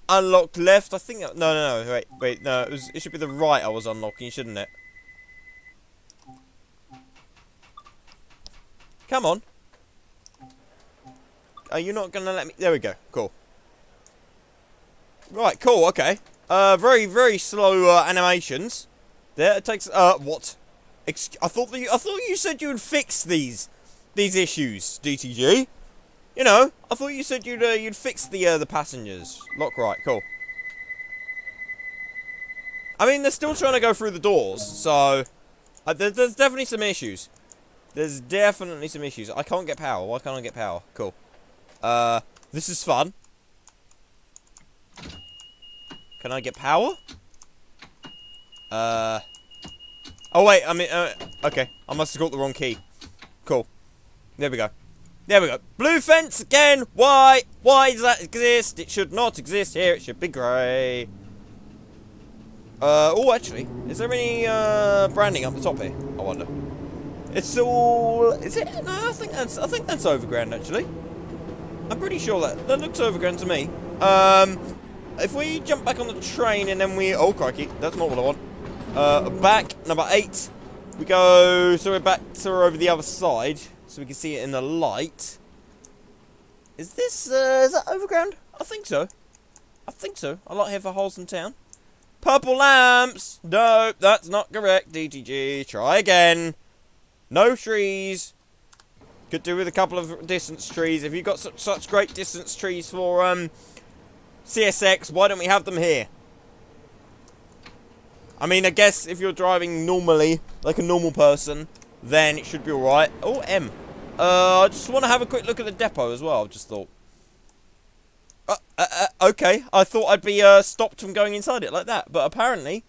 unlock left. I think, no, wait, no, it should be the right I was unlocking, shouldn't it? Come on. Are you not going to let me? There we go, cool. Right, cool, okay. Very, very slow animations. There, it takes, what? I thought you said you would fix these issues, DTG. You know, I thought you said you'd fix the passengers. Lock right, cool. I mean, they're still trying to go through the doors, so there's definitely some issues. There's definitely some issues. I can't get power. Why can't I get power? Cool. This is fun. Can I get power? Oh, wait, I mean, okay. I must have got the wrong key. Cool. There we go. There we go. Blue fence again. Why? Why does that exist? It should not exist here. It should be grey. Oh, actually, is there any, branding up the top here? I wonder. It's all... Is it? No, I think that's overground, actually. I'm pretty sure that looks overground to me. If we jump back on the train and then we... Oh, crikey. That's not what I want. Back, number 8. We go, so we're back, so we're over the other side, so we can see it in the light. Is this, is that overground? I think so. I think so. I like here for holes in town. Purple lamps! No, that's not correct, DTG. Try again. No trees. Could do with a couple of distance trees. If you've got such great distance trees for, CSX, why don't we have them here? I mean, I guess if you're driving normally, like a normal person, then it should be alright. Oh, M. I just want to have a quick look at the depot as well, I just thought. Okay, I thought I'd be stopped from going inside it like that, but apparently,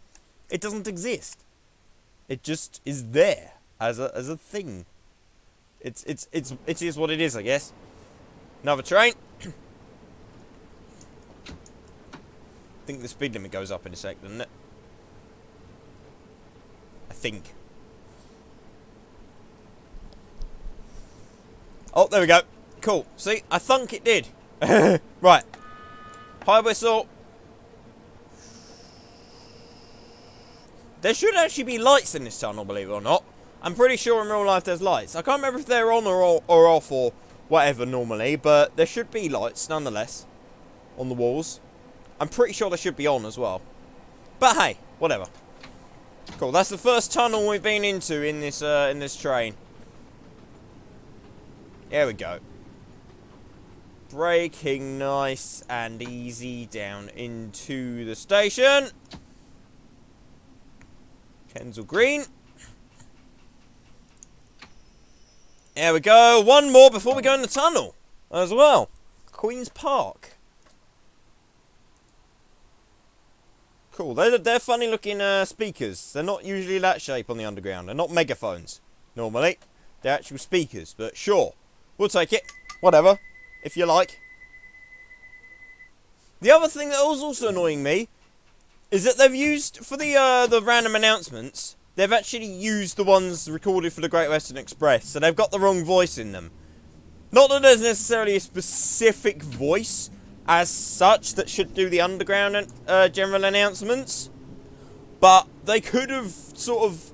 it doesn't exist. It just is there as a thing. It is what it is, I guess. Another train. I think the speed limit goes up in a sec, doesn't it? I think. Oh, there we go. Cool. See, I think it did. Right. High whistle. There should actually be lights in this tunnel, believe it or not. I'm pretty sure in real life there's lights. I can't remember if they're on or off or whatever normally, but there should be lights nonetheless on the walls. I'm pretty sure they should be on as well. But hey, whatever. Cool, that's the first tunnel we've been into in this train. There we go. Braking nice and easy down into the station. Kensal Green. There we go. One more before we go in the tunnel as well. Queen's Park. Cool. They're funny looking speakers. They're not usually that shape on the underground. They're not megaphones normally. They're actual speakers. But sure, we'll take it. Whatever, if you like. The other thing that was also annoying me is that they've used for the random announcements. They've actually used the ones recorded for the Great Western Express, so they've got the wrong voice in them. Not that there's necessarily a specific voice as such that should do the underground general announcements, but they could have sort of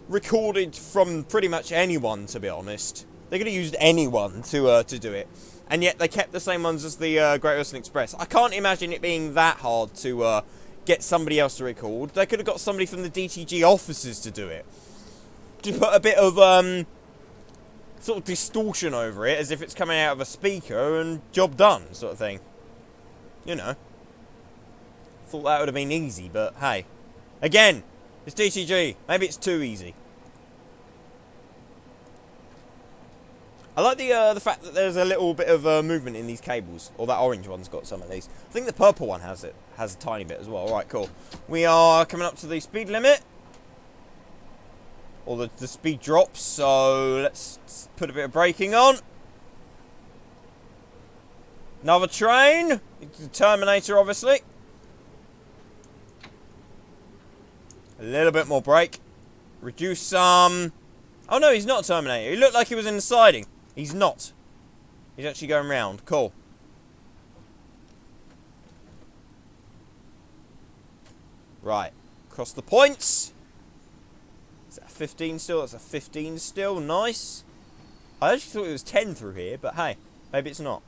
recorded from pretty much anyone, to be honest. They could have used anyone to do it, and yet they kept the same ones as the Great Western Express. I can't imagine it being that hard to get somebody else to record. They could have got somebody from the DTG offices to do it. To put a bit of, sort of distortion over it, as if it's coming out of a speaker, and job done, sort of thing. You know. Thought that would have been easy, but hey. Again, it's DTG. Maybe it's too easy. I like the fact that there's a little bit of movement in these cables. Or that orange one's got some at least. I think the purple one has a tiny bit as well. Alright, cool. We are coming up to the speed limit. Or the speed drops. So let's put a bit of braking on. Another train. It's the Terminator, obviously. A little bit more brake. Reduce some... Oh no, he's not a Terminator. He looked like he was in the siding. He's not. He's actually going round. Cool. Right. Across the points. Is that a 15 still? That's a 15 still. Nice. I actually thought it was 10 through here, but hey. Maybe it's not.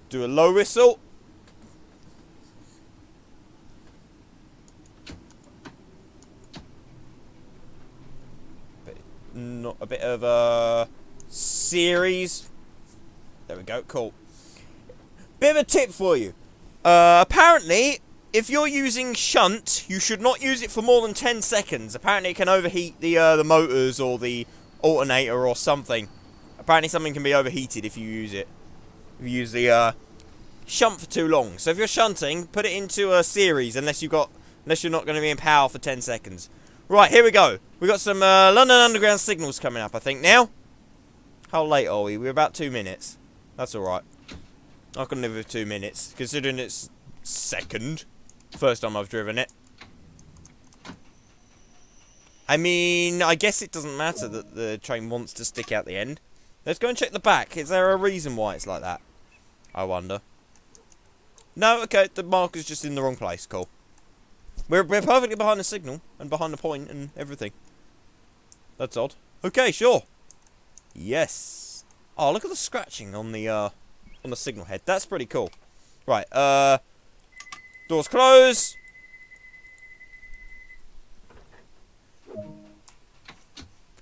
Do a low whistle. Not a bit of a series. There we go, cool. Bit of a tip for you. Apparently, if you're using shunt, you should not use it for more than 10 seconds. Apparently it can overheat the motors or the alternator or something. Apparently something can be overheated if you use it. If you use the shunt for too long. So if you're shunting, put it into a series unless you're not going to be in power for 10 seconds. Right, here we go. We've got some London Underground signals coming up, I think, now. How late are we? We're about 2 minutes. That's alright. I can live with 2 minutes, considering it's second. First time I've driven it. I mean, I guess it doesn't matter that the train wants to stick out the end. Let's go and check the back. Is there a reason why it's like that? I wonder. No, okay, the marker's just in the wrong place. Cool. We're perfectly behind the signal, and behind the point, and everything. That's odd. Okay, sure. Yes. Oh, look at the scratching on the signal head. That's pretty cool. Right, doors close.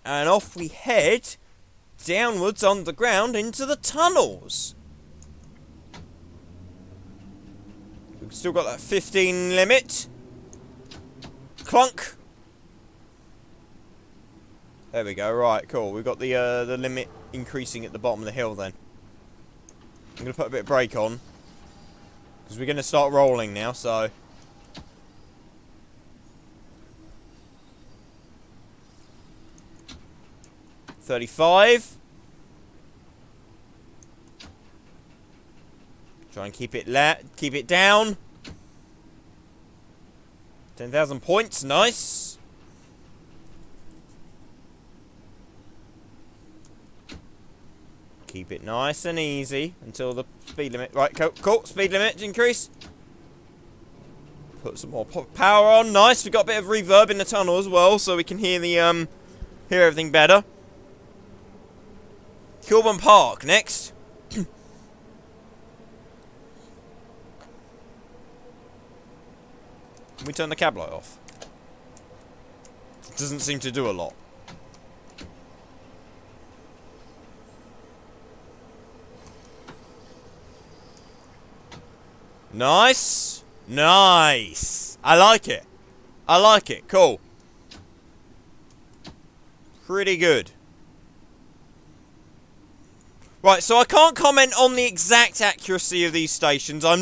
And off we head downwards underground into the tunnels. We've still got that 15 limit. Clunk. There we go. Right, cool. We've got the limit increasing at the bottom of the hill then. I'm going to put a bit of brake on. Because we're going to start rolling now, so... $35. Try and keep it down. 10,000 points, nice. Keep it nice and easy until the speed limit. Right, cool. Speed limit increase. Put some more power on. Nice. We've got a bit of reverb in the tunnel as well, so we can hear the hear everything better. Kilburn Park next. Can we turn the cab light off? It doesn't seem to do a lot. Nice. Nice. I like it. I like it. Cool. Pretty good. Right, so I can't comment on the exact accuracy of these stations. I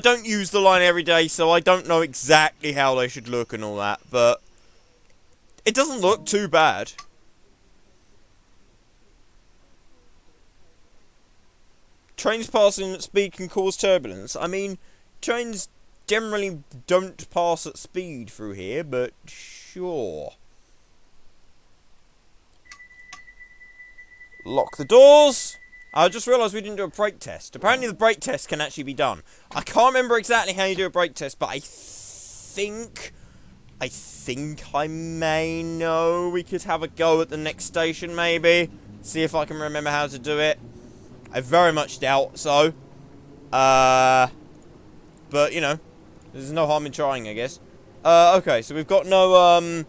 don't use the line every day, so I don't know exactly how they should look and all that, but it doesn't look too bad. Trains passing at speed can cause turbulence. I mean, trains generally don't pass at speed through here, but sure. Lock the doors. I just realised we didn't do a brake test. Apparently the brake test can actually be done. I can't remember exactly how you do a brake test, but I think I may know. We could have a go at the next station, maybe. See if I can remember how to do it. I very much doubt so. But, you know, there's no harm in trying, I guess. Okay, so we've got no,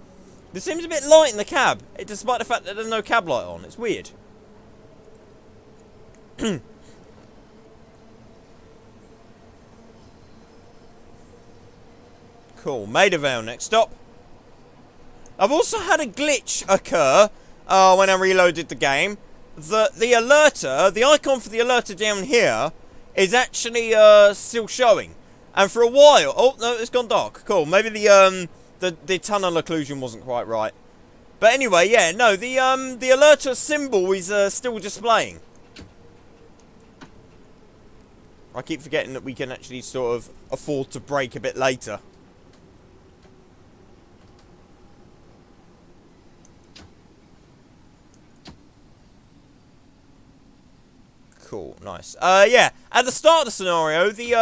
This seems a bit light in the cab, despite the fact that there's no cab light on. It's weird. Cool. Maida Vale, next stop. I've also had a glitch occur when I reloaded the game. The alerter, the icon for the alerter down here, is actually still showing. And for a while... Oh, no, it's gone dark. Cool. Maybe the tunnel occlusion wasn't quite right. But anyway, yeah, no, the alerter symbol is still displaying. I keep forgetting that we can actually sort of afford to brake a bit later. Cool, nice. Yeah, at the start of the scenario, the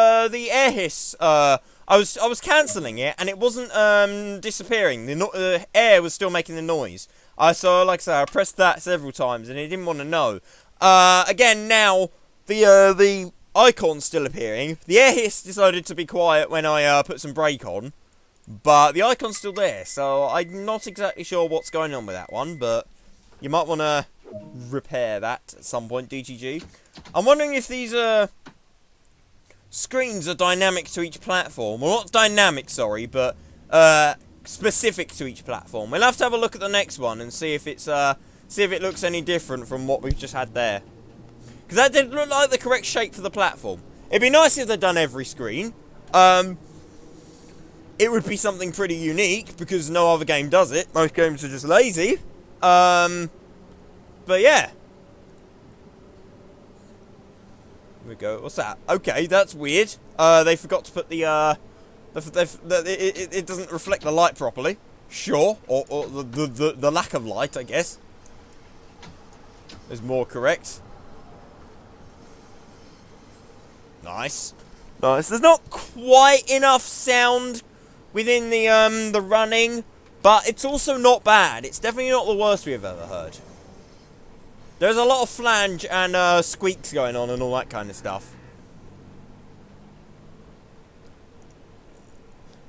air hiss, I was cancelling it, and it wasn't, disappearing. The air was still making the noise. So, like I said, I pressed that several times, and it didn't want to know. Again, now, the icon's still appearing. The air hiss decided to be quiet when I, put some brake on. But the icon's still there, so I'm not exactly sure what's going on with that one, but you might want to repair that at some point, DGG. I'm wondering if these screens are dynamic to each platform. Well, not dynamic, sorry, but specific to each platform. We'll have to have a look at the next one and see if it's see if it looks any different from what we've just had there. Because that didn't look like the correct shape for the platform. It'd be nice if they'd done every screen. It would be something pretty unique because no other game does it. Most games are just lazy. But yeah. Here we go. What's that? Okay, that's weird. They forgot to put the it doesn't reflect the light properly. Sure, or the lack of light, I guess, is more correct. Nice, nice. There's not quite enough sound within the running, but it's also not bad. It's definitely not the worst we've ever heard. There's a lot of flange and squeaks going on and all that kind of stuff.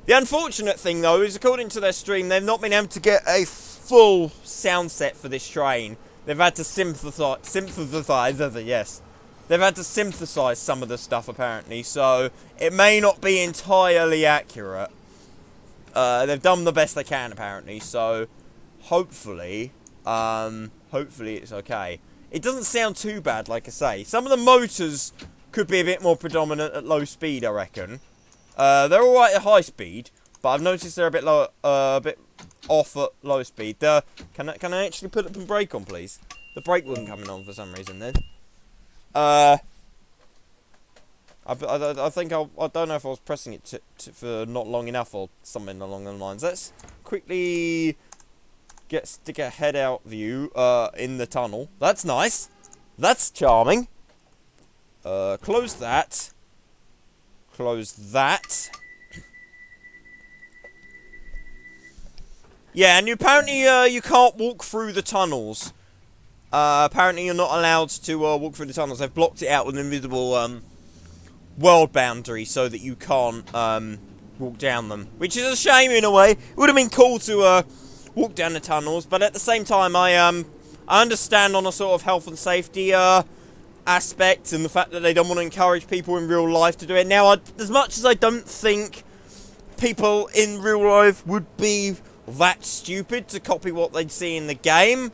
The unfortunate thing, though, is according to their stream, they've not been able to get a full sound set for this train. They've had to synthesize, yes. They've had to synthesize some of the stuff, apparently, so it may not be entirely accurate. They've done the best they can, apparently, so hopefully, hopefully it's okay. It doesn't sound too bad, like I say. Some of the motors could be a bit more predominant at low speed, I reckon. They're alright at high speed, but I've noticed they're a bit low, a bit off at low speed. Can I actually put the brake on, please? The brake wasn't coming on for some reason then. I think I don't know if I was pressing it for not long enough or something along those lines. Let's quickly stick a head out view in the tunnel. That's nice. That's charming. Close that. Close that. Yeah, and apparently you can't walk through the tunnels. Apparently you're not allowed to walk through the tunnels. They've blocked it out with an invisible world boundary so that you can't walk down them. Which is a shame in a way. It would have been cool to walk down the tunnels, but at the same time I understand on a sort of health and safety aspect and the fact that they don't want to encourage people in real life to do it. Now, as much as I don't think people in real life would be that stupid to copy what they'd see in the game,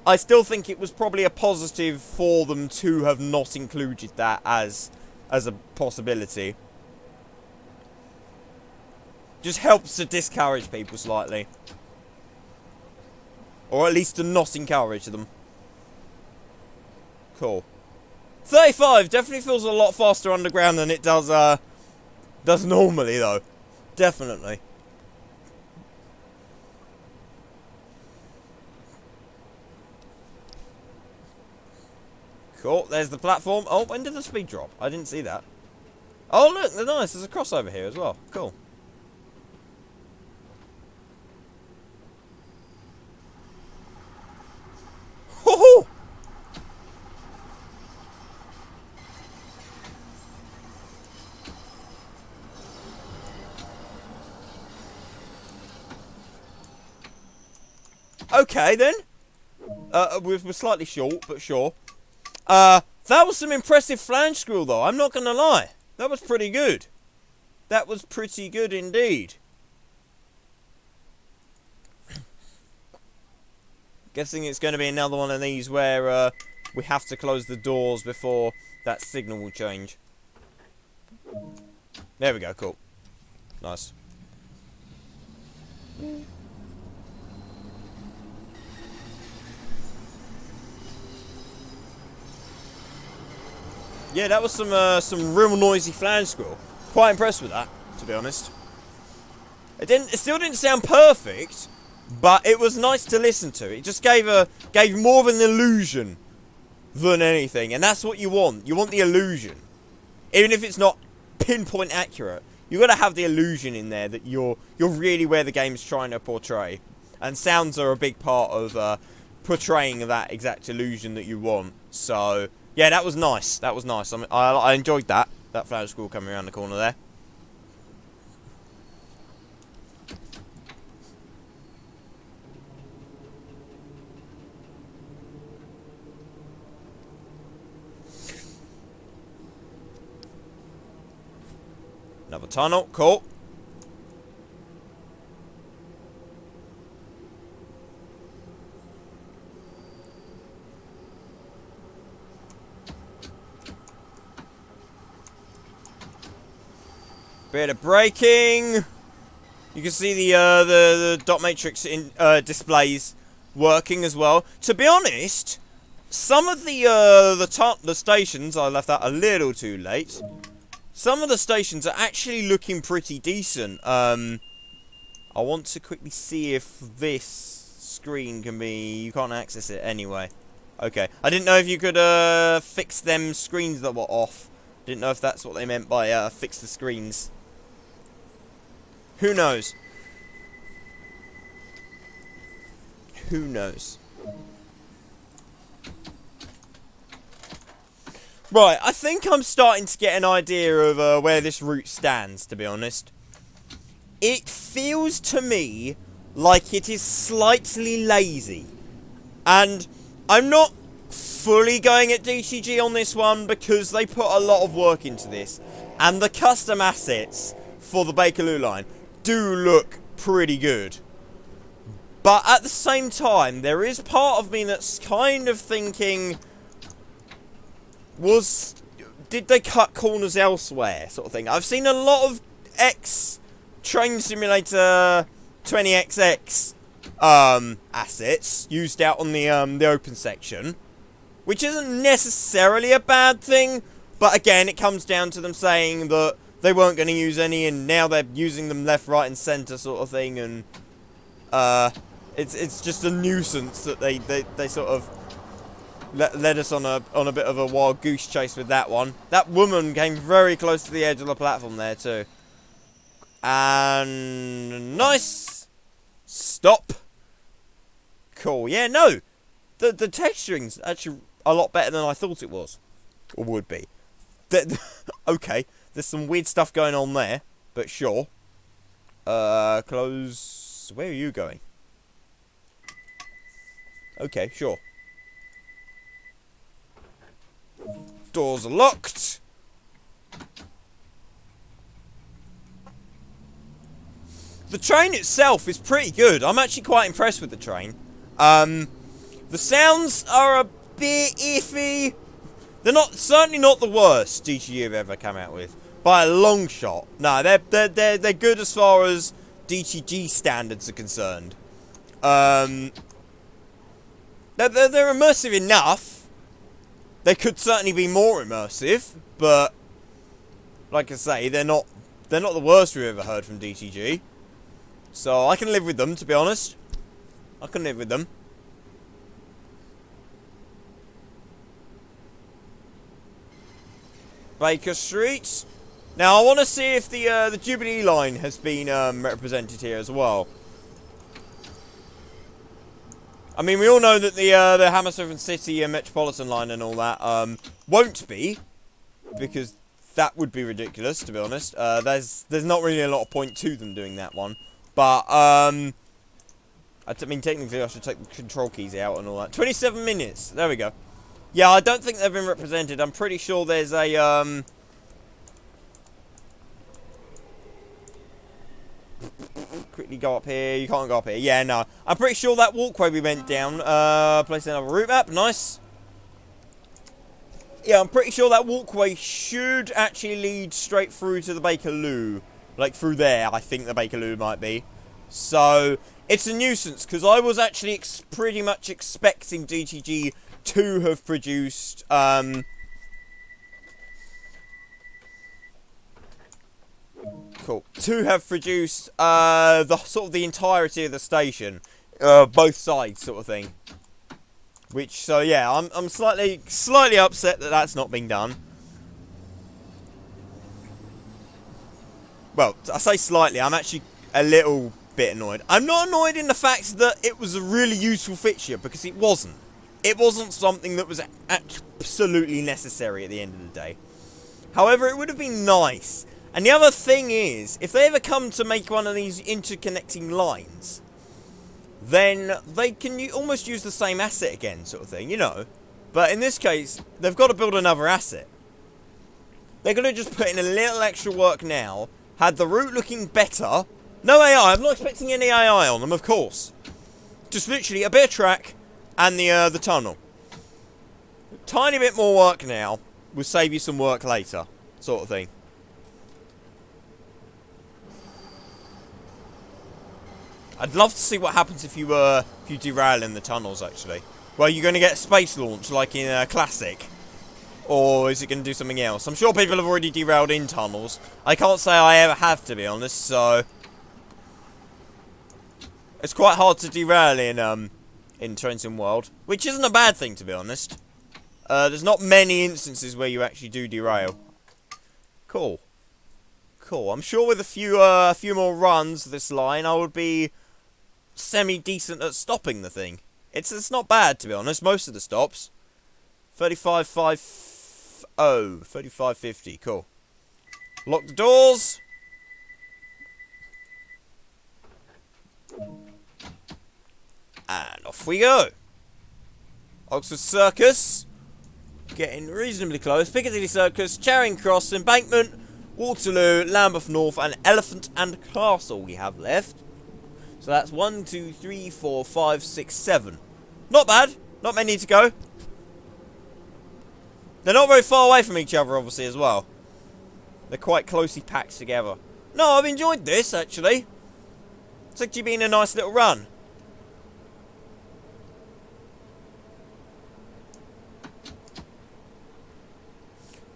I still think it was probably a positive for them to have not included that as a possibility. Just helps to discourage people slightly. Or at least to not encourage them. Cool. 35 definitely feels a lot faster underground than it does normally, though. Definitely. Cool, there's the platform. Oh, when did the speed drop? I didn't see that. Oh, look, they're nice. There's a crossover here as well. Cool. Hoo-hoo! Okay, then. We're slightly short, but sure. That was some impressive flange scroll, though. I'm not going to lie. That was pretty good. That was pretty good indeed. Guessing it's going to be another one of these where we have to close the doors before that signal will change. There we go, cool. Nice. Yeah, that was some real noisy flange scroll. Quite impressed with that, to be honest. It still didn't sound perfect, but it was nice to listen to. It just gave more of an illusion than anything, and that's what you want. You want the illusion, even if it's not pinpoint accurate. You got to have the illusion in there that you're really where the game's trying to portray, and sounds are a big part of portraying that exact illusion that you want. So yeah, that was nice. That was nice. I enjoyed that flange scroll coming around the corner there. Another tunnel, cool. Bit of braking. You can see the dot matrix displays working as well. To be honest, some of the stations, I left that a little too late. Some of the stations are actually looking pretty decent. I want to quickly see if this screen can be... You can't access it anyway. Okay. I didn't know if you could fix them screens that were off. Didn't know if that's what they meant by fix the screens. Who knows? Who knows? Right, I think I'm starting to get an idea of where this route stands, to be honest. It feels to me like it is slightly lazy. And I'm not fully going at DTG on this one because they put a lot of work into this. And the custom assets for the Bakerloo Line do look pretty good. But at the same time, there is part of me that's kind of thinking... Did they cut corners elsewhere, sort of thing? I've seen a lot of Train Simulator 20XX assets used out on the open section, which isn't necessarily a bad thing, but again, it comes down to them saying that they weren't going to use any, and now they're using them left, right, and centre, sort of thing, and it's just a nuisance that they sort of led us on a bit of a wild goose chase with that one. That woman came very close to the edge of the platform there too. And nice. Stop. Cool. Yeah, no. The texturing's actually a lot better than I thought it was. Or would be. Okay. There's some weird stuff going on there. But sure. Close. Where are you going? Okay, sure. Doors are locked. The train itself is pretty good. I'm actually quite impressed with the train. The sounds are a bit iffy. They're certainly not the worst DTG have ever come out with by a long shot. No, they're good as far as DTG standards are concerned. They're immersive enough. They could certainly be more immersive, but like I say, they're not the worst we've ever heard from DTG. So I can live with them, to be honest. I can live with them. Baker Street. Now I want to see if the Jubilee line has been represented here as well. I mean, we all know that the Hammersmith and City and Metropolitan line and all that won't be, because that would be ridiculous, to be honest. There's not really a lot of point to them doing that one, but I mean, technically I should take the control keys out and all that. 27 minutes. There we go. Yeah, I don't think they've been represented. I'm pretty sure there's a, quickly go up here. You can't go up here. Yeah, no. I'm pretty sure that walkway we went down, place another route map. Nice. Yeah, I'm pretty sure that walkway should actually lead straight through to the Bakerloo. Like, through there, I think the Bakerloo might be. So, it's a nuisance, because I was actually pretty much expecting DTG to have produced, cool. To have produced, the sort of the entirety of the station. Both sides, sort of thing. Which, so yeah, I'm slightly upset that that's not being done. Well, I say slightly, I'm actually a little bit annoyed. I'm not annoyed in the fact that it was a really useful fixture, because it wasn't. It wasn't something that was absolutely necessary at the end of the day. However, it would have been nice. And the other thing is, if they ever come to make one of these interconnecting lines, then they can almost use the same asset again, sort of thing, you know. But in this case, they've got to build another asset. They're going to just put in a little extra work now, had the route looking better. No AI, I'm not expecting any AI on them, of course. Just literally a bit of track and the tunnel. Tiny bit more work now will save you some work later, sort of thing. I'd love to see what happens if you derail in the tunnels, actually. Well, you're going to get a space launch, like in a Classic. Or is it going to do something else? I'm sure people have already derailed in tunnels. I can't say I ever have, to be honest, so... It's quite hard to derail in Train World. Which isn't a bad thing, to be honest. There's not many instances where you actually do derail. Cool. Cool. I'm sure with a few more runs of this line, I would be semi-decent at stopping the thing. It's not bad, to be honest, most of the stops. 35.50, 35.50, cool. Lock the doors. And off we go. Oxford Circus. Getting reasonably close. Piccadilly Circus, Charing Cross, Embankment, Waterloo, Lambeth North, and Elephant and Castle we have left. So that's 1, 2, 3, 4, 5, 6, 7. Not bad. Not many to go. They're not very far away from each other, obviously, as well. They're quite closely packed together. No, I've enjoyed this, actually. It's actually been a nice little run.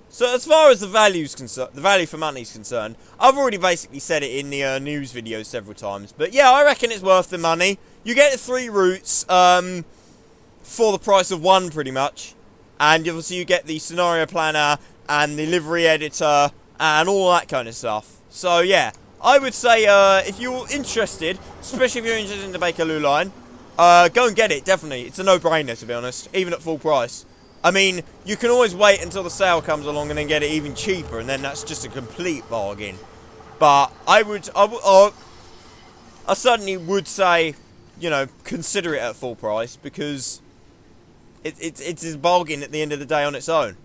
So as far as the value's concerned, the value for money is concerned, I've already basically said it in the news videos several times. But yeah, I reckon it's worth the money. You get the 3 routes for the price of 1, pretty much. And obviously you get the scenario planner and the livery editor and all that kind of stuff. So yeah, I would say if you're interested, especially if you're interested in the Bakerloo Line, go and get it, definitely. It's a no-brainer, to be honest, even at full price. I mean, you can always wait until the sale comes along and then get it even cheaper, and then that's just a complete bargain. But I certainly would say, you know, consider it at full price, because it's a bargain at the end of the day on its own.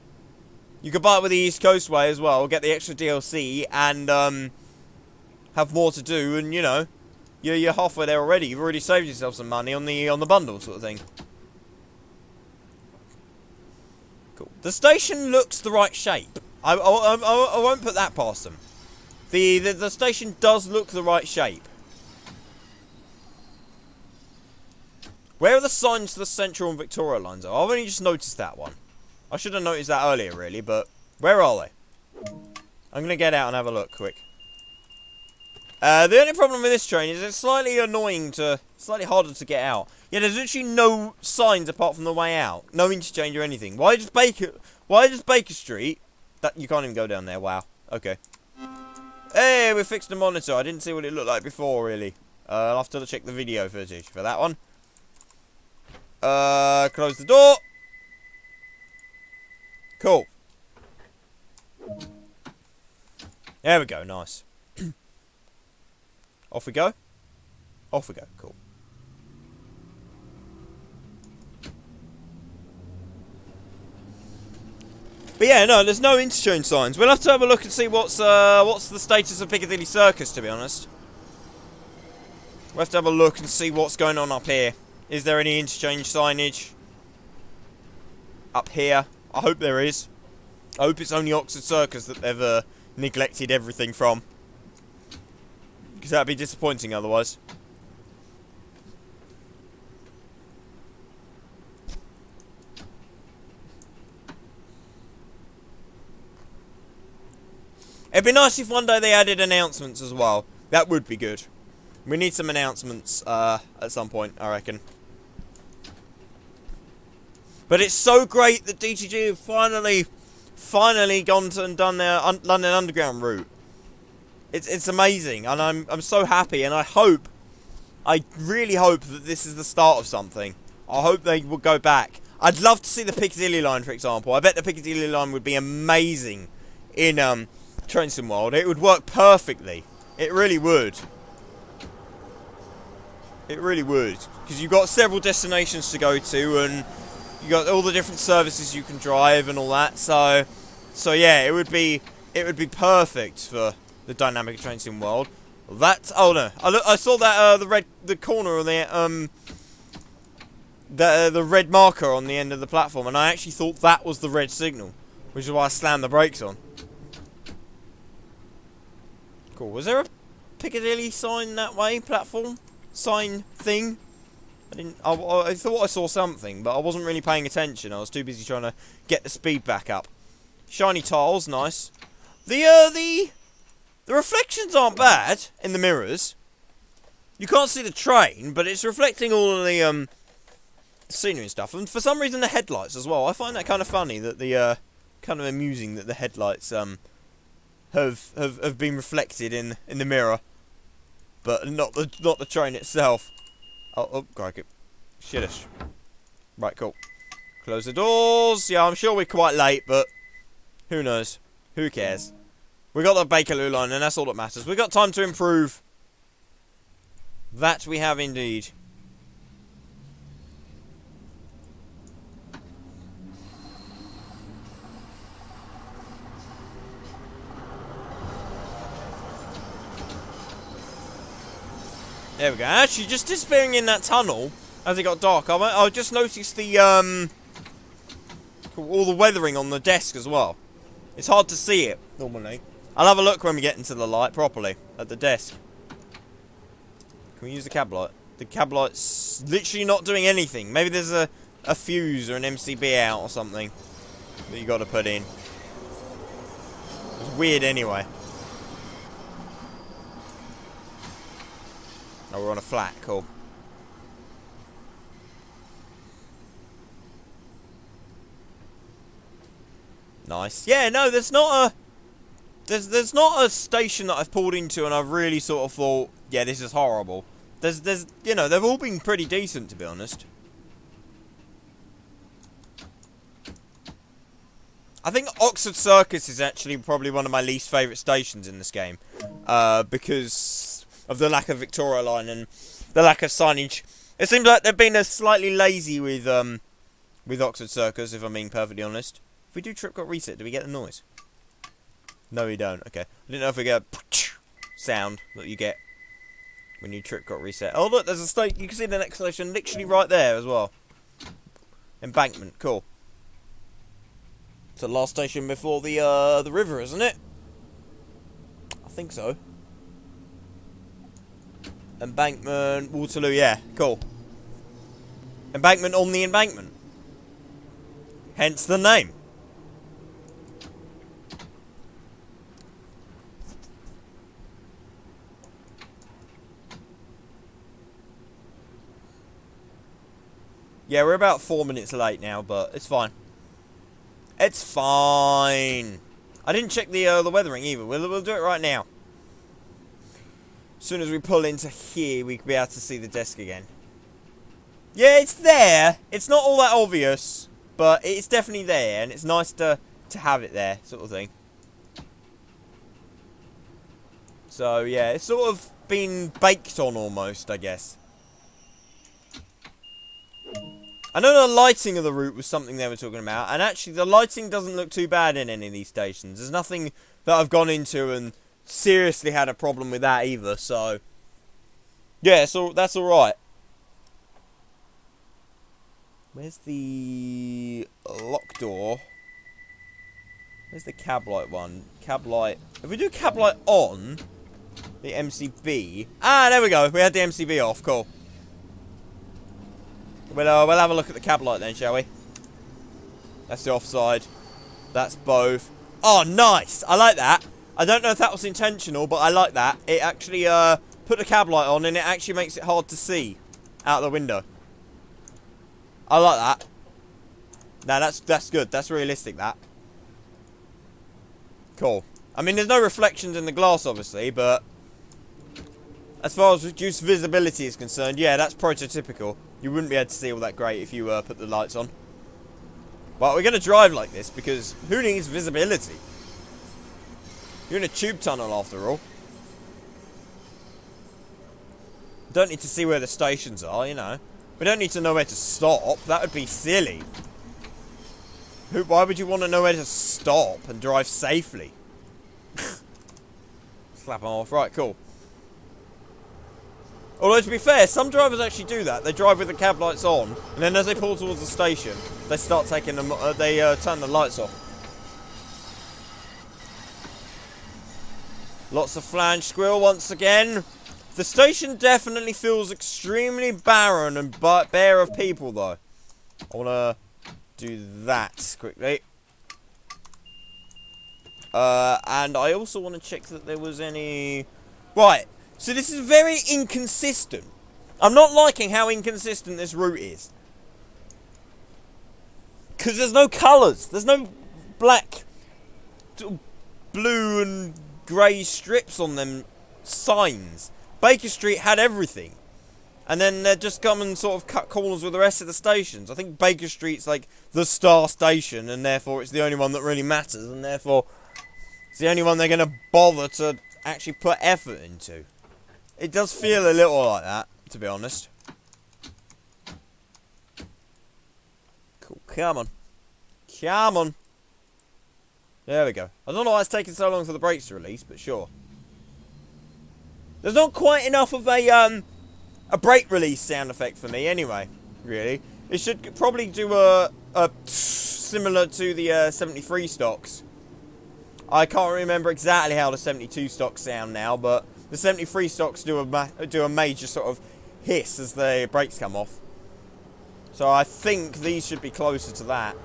You could buy it with the East Coast Way as well, get the extra DLC, and have more to do, and you know, you're halfway there already. You've already saved yourself some money on the bundle sort of thing. Cool. The station looks the right shape. I won't put that past them. The station does look the right shape. Where are the signs to the Central and Victoria lines? I've only just noticed that one. I should have noticed that earlier, really, but where are they? I'm going to get out and have a look quick. The only problem with this train is it's slightly slightly harder to get out. Yeah, there's literally no signs apart from the way out. No interchange or anything. Why just Baker Street? That you can't even go down there. Wow. Okay. Hey, we fixed the monitor. I didn't see what it looked like before, really. I'll have to check the video footage for that one. Close the door. Cool. There we go. Nice. Off we go. Off we go. Cool. But yeah, no, there's no interchange signs. We'll have to have a look and see what's the status of Piccadilly Circus, to be honest. We'll have to have a look and see what's going on up here. Is there any interchange signage up here? I hope there is. I hope it's only Oxford Circus that they've neglected everything from. Because that'd be disappointing otherwise. It'd be nice if one day they added announcements as well. That would be good. We need some announcements at some point, I reckon. But it's so great that DTG have finally gone to and done their London Underground route. It's amazing, and I'm so happy, and I really hope that this is the start of something. I hope they will go back. I'd love to see the Piccadilly line, for example. I bet the Piccadilly line would be amazing in Train Sim World. It would work perfectly. It really would. It really would, because you've got several destinations to go to, and you got all the different services you can drive and all that. So yeah, it would be perfect for the dynamic Train Sim World. Oh no, I saw that the corner on the red marker on the end of the platform, and I actually thought that was the red signal, which is why I slammed the brakes on. Cool. Was there a Piccadilly sign that way? Platform sign thing? I thought I saw something, but I wasn't really paying attention. I was too busy trying to get the speed back up. Shiny tiles, nice. The reflections aren't bad in the mirrors. You can't see the train, but it's reflecting all of the scenery and stuff. And for some reason, the headlights as well. I find that kind of funny, that kind of amusing that the headlights have been reflected in the mirror, but not the train itself. Oh, crikey. Shittish. Right, cool. Close the doors. Yeah, I'm sure we're quite late, but who knows? Who cares? We got the Bakerloo Line, and that's all that matters. We got time to improve. That we have indeed. There we go. Actually, just disappearing in that tunnel as it got dark. I just noticed the all the weathering on the desk as well. It's hard to see it normally. I'll have a look when we get into the light properly at the desk. Can we use the cab light? The cab light's literally not doing anything. Maybe there's a fuse or an MCB out or something that you got to put in. It's weird anyway. Oh, we're on a flat, cool. Nice. Yeah, no, there's not a station that I've pulled into and I've really sort of thought, yeah, this is horrible. There's you know, they've all been pretty decent, to be honest. I think Oxford Circus is actually probably one of my least favourite stations in this game, because of the lack of Victoria Line and the lack of signage. It seems like they've been slightly lazy with Oxford Circus, if I'm being perfectly honest. If we do trip got reset, do we get the noise? No, we don't. Okay. I didn't know if we get a sound that you get when you trip got reset. Oh, look, there's a station. You can see the next station literally right there as well. Embankment. Cool. It's the last station before the river, isn't it? I think so. Embankment, Waterloo, yeah, cool. Embankment on the embankment. Hence the name. Yeah, we're about 4 minutes late now, but it's fine. It's fine. I didn't check the weathering either. We'll do it right now. As soon as we pull into here, we can be able to see the desk again. Yeah, it's there. It's not all that obvious, but it's definitely there, and it's nice to have it there, sort of thing. So, yeah, it's sort of been baked on almost, I guess. I know the lighting of the route was something they were talking about, and actually the lighting doesn't look too bad in any of these stations. There's nothing that I've gone into and seriously had a problem with that either, so yeah, so that's alright. Where's the lock door? Where's the cab light one? Cab light. If we do cab light on the MCB. Ah, there we go. We had the MCB off. Cool. We'll have a look at the cab light then, shall we? That's the offside. That's both. Oh, nice. I like that. I don't know if that was intentional, but I like that. It actually put the cab light on, and it actually makes it hard to see out the window. I like that. No, that's good. That's realistic, that. Cool. I mean, there's no reflections in the glass, obviously, but as far as reduced visibility is concerned, yeah, that's prototypical. You wouldn't be able to see all that great if you put the lights on. But we're going to drive like this because who needs visibility? You're in a tube tunnel after all. Don't need to see where the stations are, you know. We don't need to know where to stop. That would be silly. Why would you want to know where to stop and drive safely? Slap them off. Right, cool. Although, to be fair, some drivers actually do that. They drive with the cab lights on, and then as they pull towards the station, they start taking them. They turn the lights off. Lots of flange squirrel once again. The station definitely feels extremely barren and bare of people, though. I want to do that quickly. And I also want to check that there was any... Right. So this is very inconsistent. I'm not liking how inconsistent this route is. Because there's no colours. There's no black, blue and grey strips on them signs. Baker Street had everything. And then they just come and sort of cut corners with the rest of the stations. I think Baker Street's like the star station, and therefore it's the only one that really matters, and therefore it's the only one they're going to bother to actually put effort into. It does feel a little like that, to be honest. Cool, come on. Come on. There we go. I don't know why it's taking so long for the brakes to release, but sure. There's not quite enough of a brake release sound effect for me anyway, really. It should probably do a similar to the 73 stocks. I can't remember exactly how the 72 stocks sound now, but the 73 stocks do a major sort of hiss as the brakes come off. So I think these should be closer to that.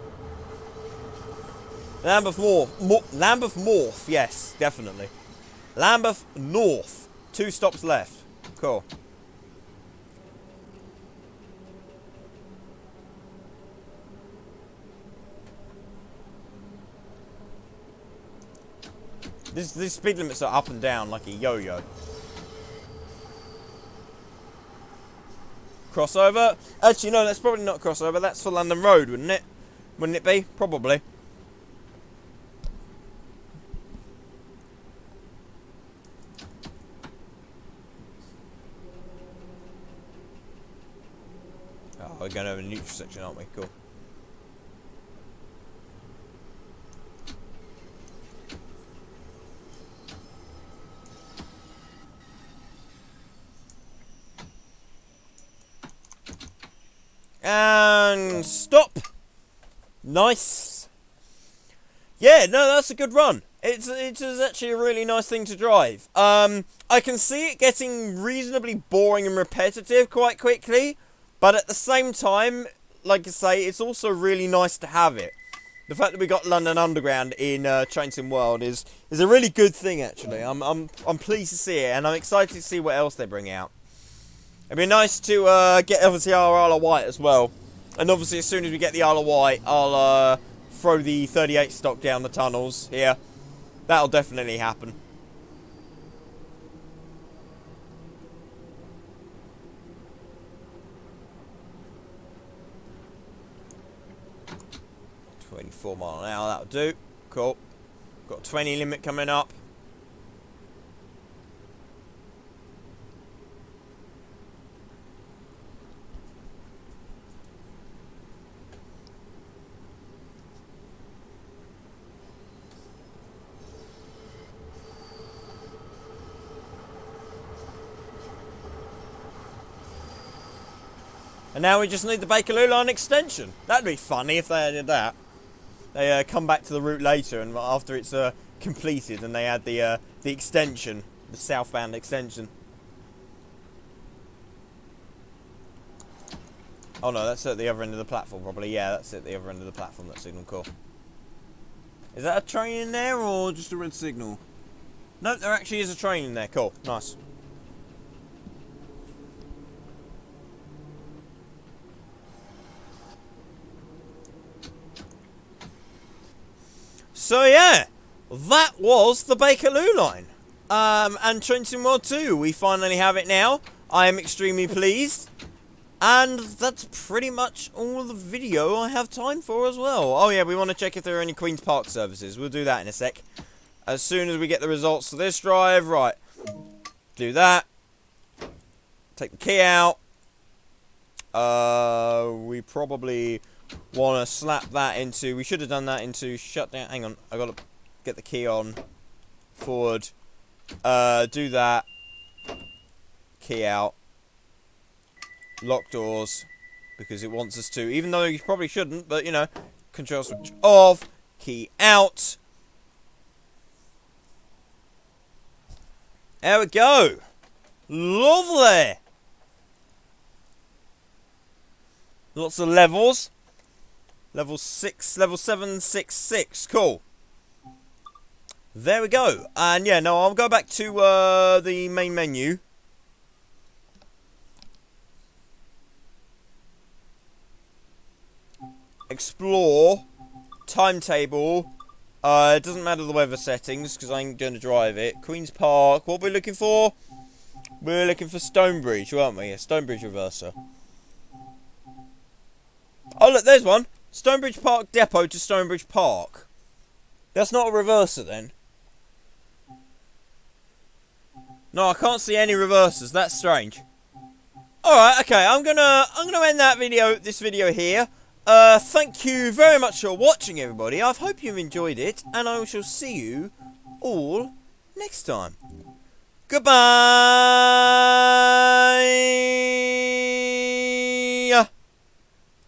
Lambeth Morph, yes, definitely. Lambeth North, 2 stops left. Cool. These speed limits are up and down like a yo-yo. Crossover? Actually, no, that's probably not crossover. That's for London Road, wouldn't it? Wouldn't it be? Probably. Oh, we're going over the neutral section, aren't we? Cool. And stop. Nice. Yeah, no, that's a good run. It is actually a really nice thing to drive. I can see it getting reasonably boring and repetitive quite quickly, but at the same time, like I say, it's also really nice to have it. The fact that we got London Underground in Trainsim World is a really good thing. Actually, I'm pleased to see it, and I'm excited to see what else they bring out. It'd be nice to get obviously our Isle of Wight as well. And obviously as soon as we get the Isle of Wight, I'll throw the 38 stock down the tunnels here. That'll definitely happen. .24 mile an hour, that'll do. Cool. Got a 20 limit coming up. And now we just need the Bakerloo Line extension. That'd be funny if they did that. They come back to the route later, and after it's completed, and they add the extension, the southbound extension. Oh no, that's at the other end of the platform, probably. Yeah, that's at the other end of the platform. That signal, cool. Is that a train in there, or just a red signal? No, there actually is a train in there. Cool, nice. So yeah, that was the Bakerloo Line. And Trenton World 2, we finally have it now. I am extremely pleased. And that's pretty much all the video I have time for as well. Oh yeah, we want to check if there are any Queen's Park services. We'll do that in a sec. As soon as we get the results for this drive, right. Do that. Take the key out. We probably want to slap that into... We should have done that into shutdown. Hang on, I got to get the key on. Forward. Do that. Key out. Lock doors. Because it wants us to. Even though you probably shouldn't, but you know. Control switch off. Key out. There we go. Lovely. Lots of levels. Level 6, level 766. Cool. There we go. And yeah, no, I'll go back to the main menu. Explore. Timetable. It doesn't matter the weather settings because I ain't going to drive it. Queen's Park. What we're looking for? We're looking for Stonebridge, aren't we? A Stonebridge reverser. Oh, look, there's one. Stonebridge Park Depot to Stonebridge Park. That's not a reverser then. No, I can't see any reversers. That's strange. Alright, okay, I'm gonna end this video here. Thank you very much for watching, everybody. I hope you've enjoyed it, and I shall see you all next time. Goodbye!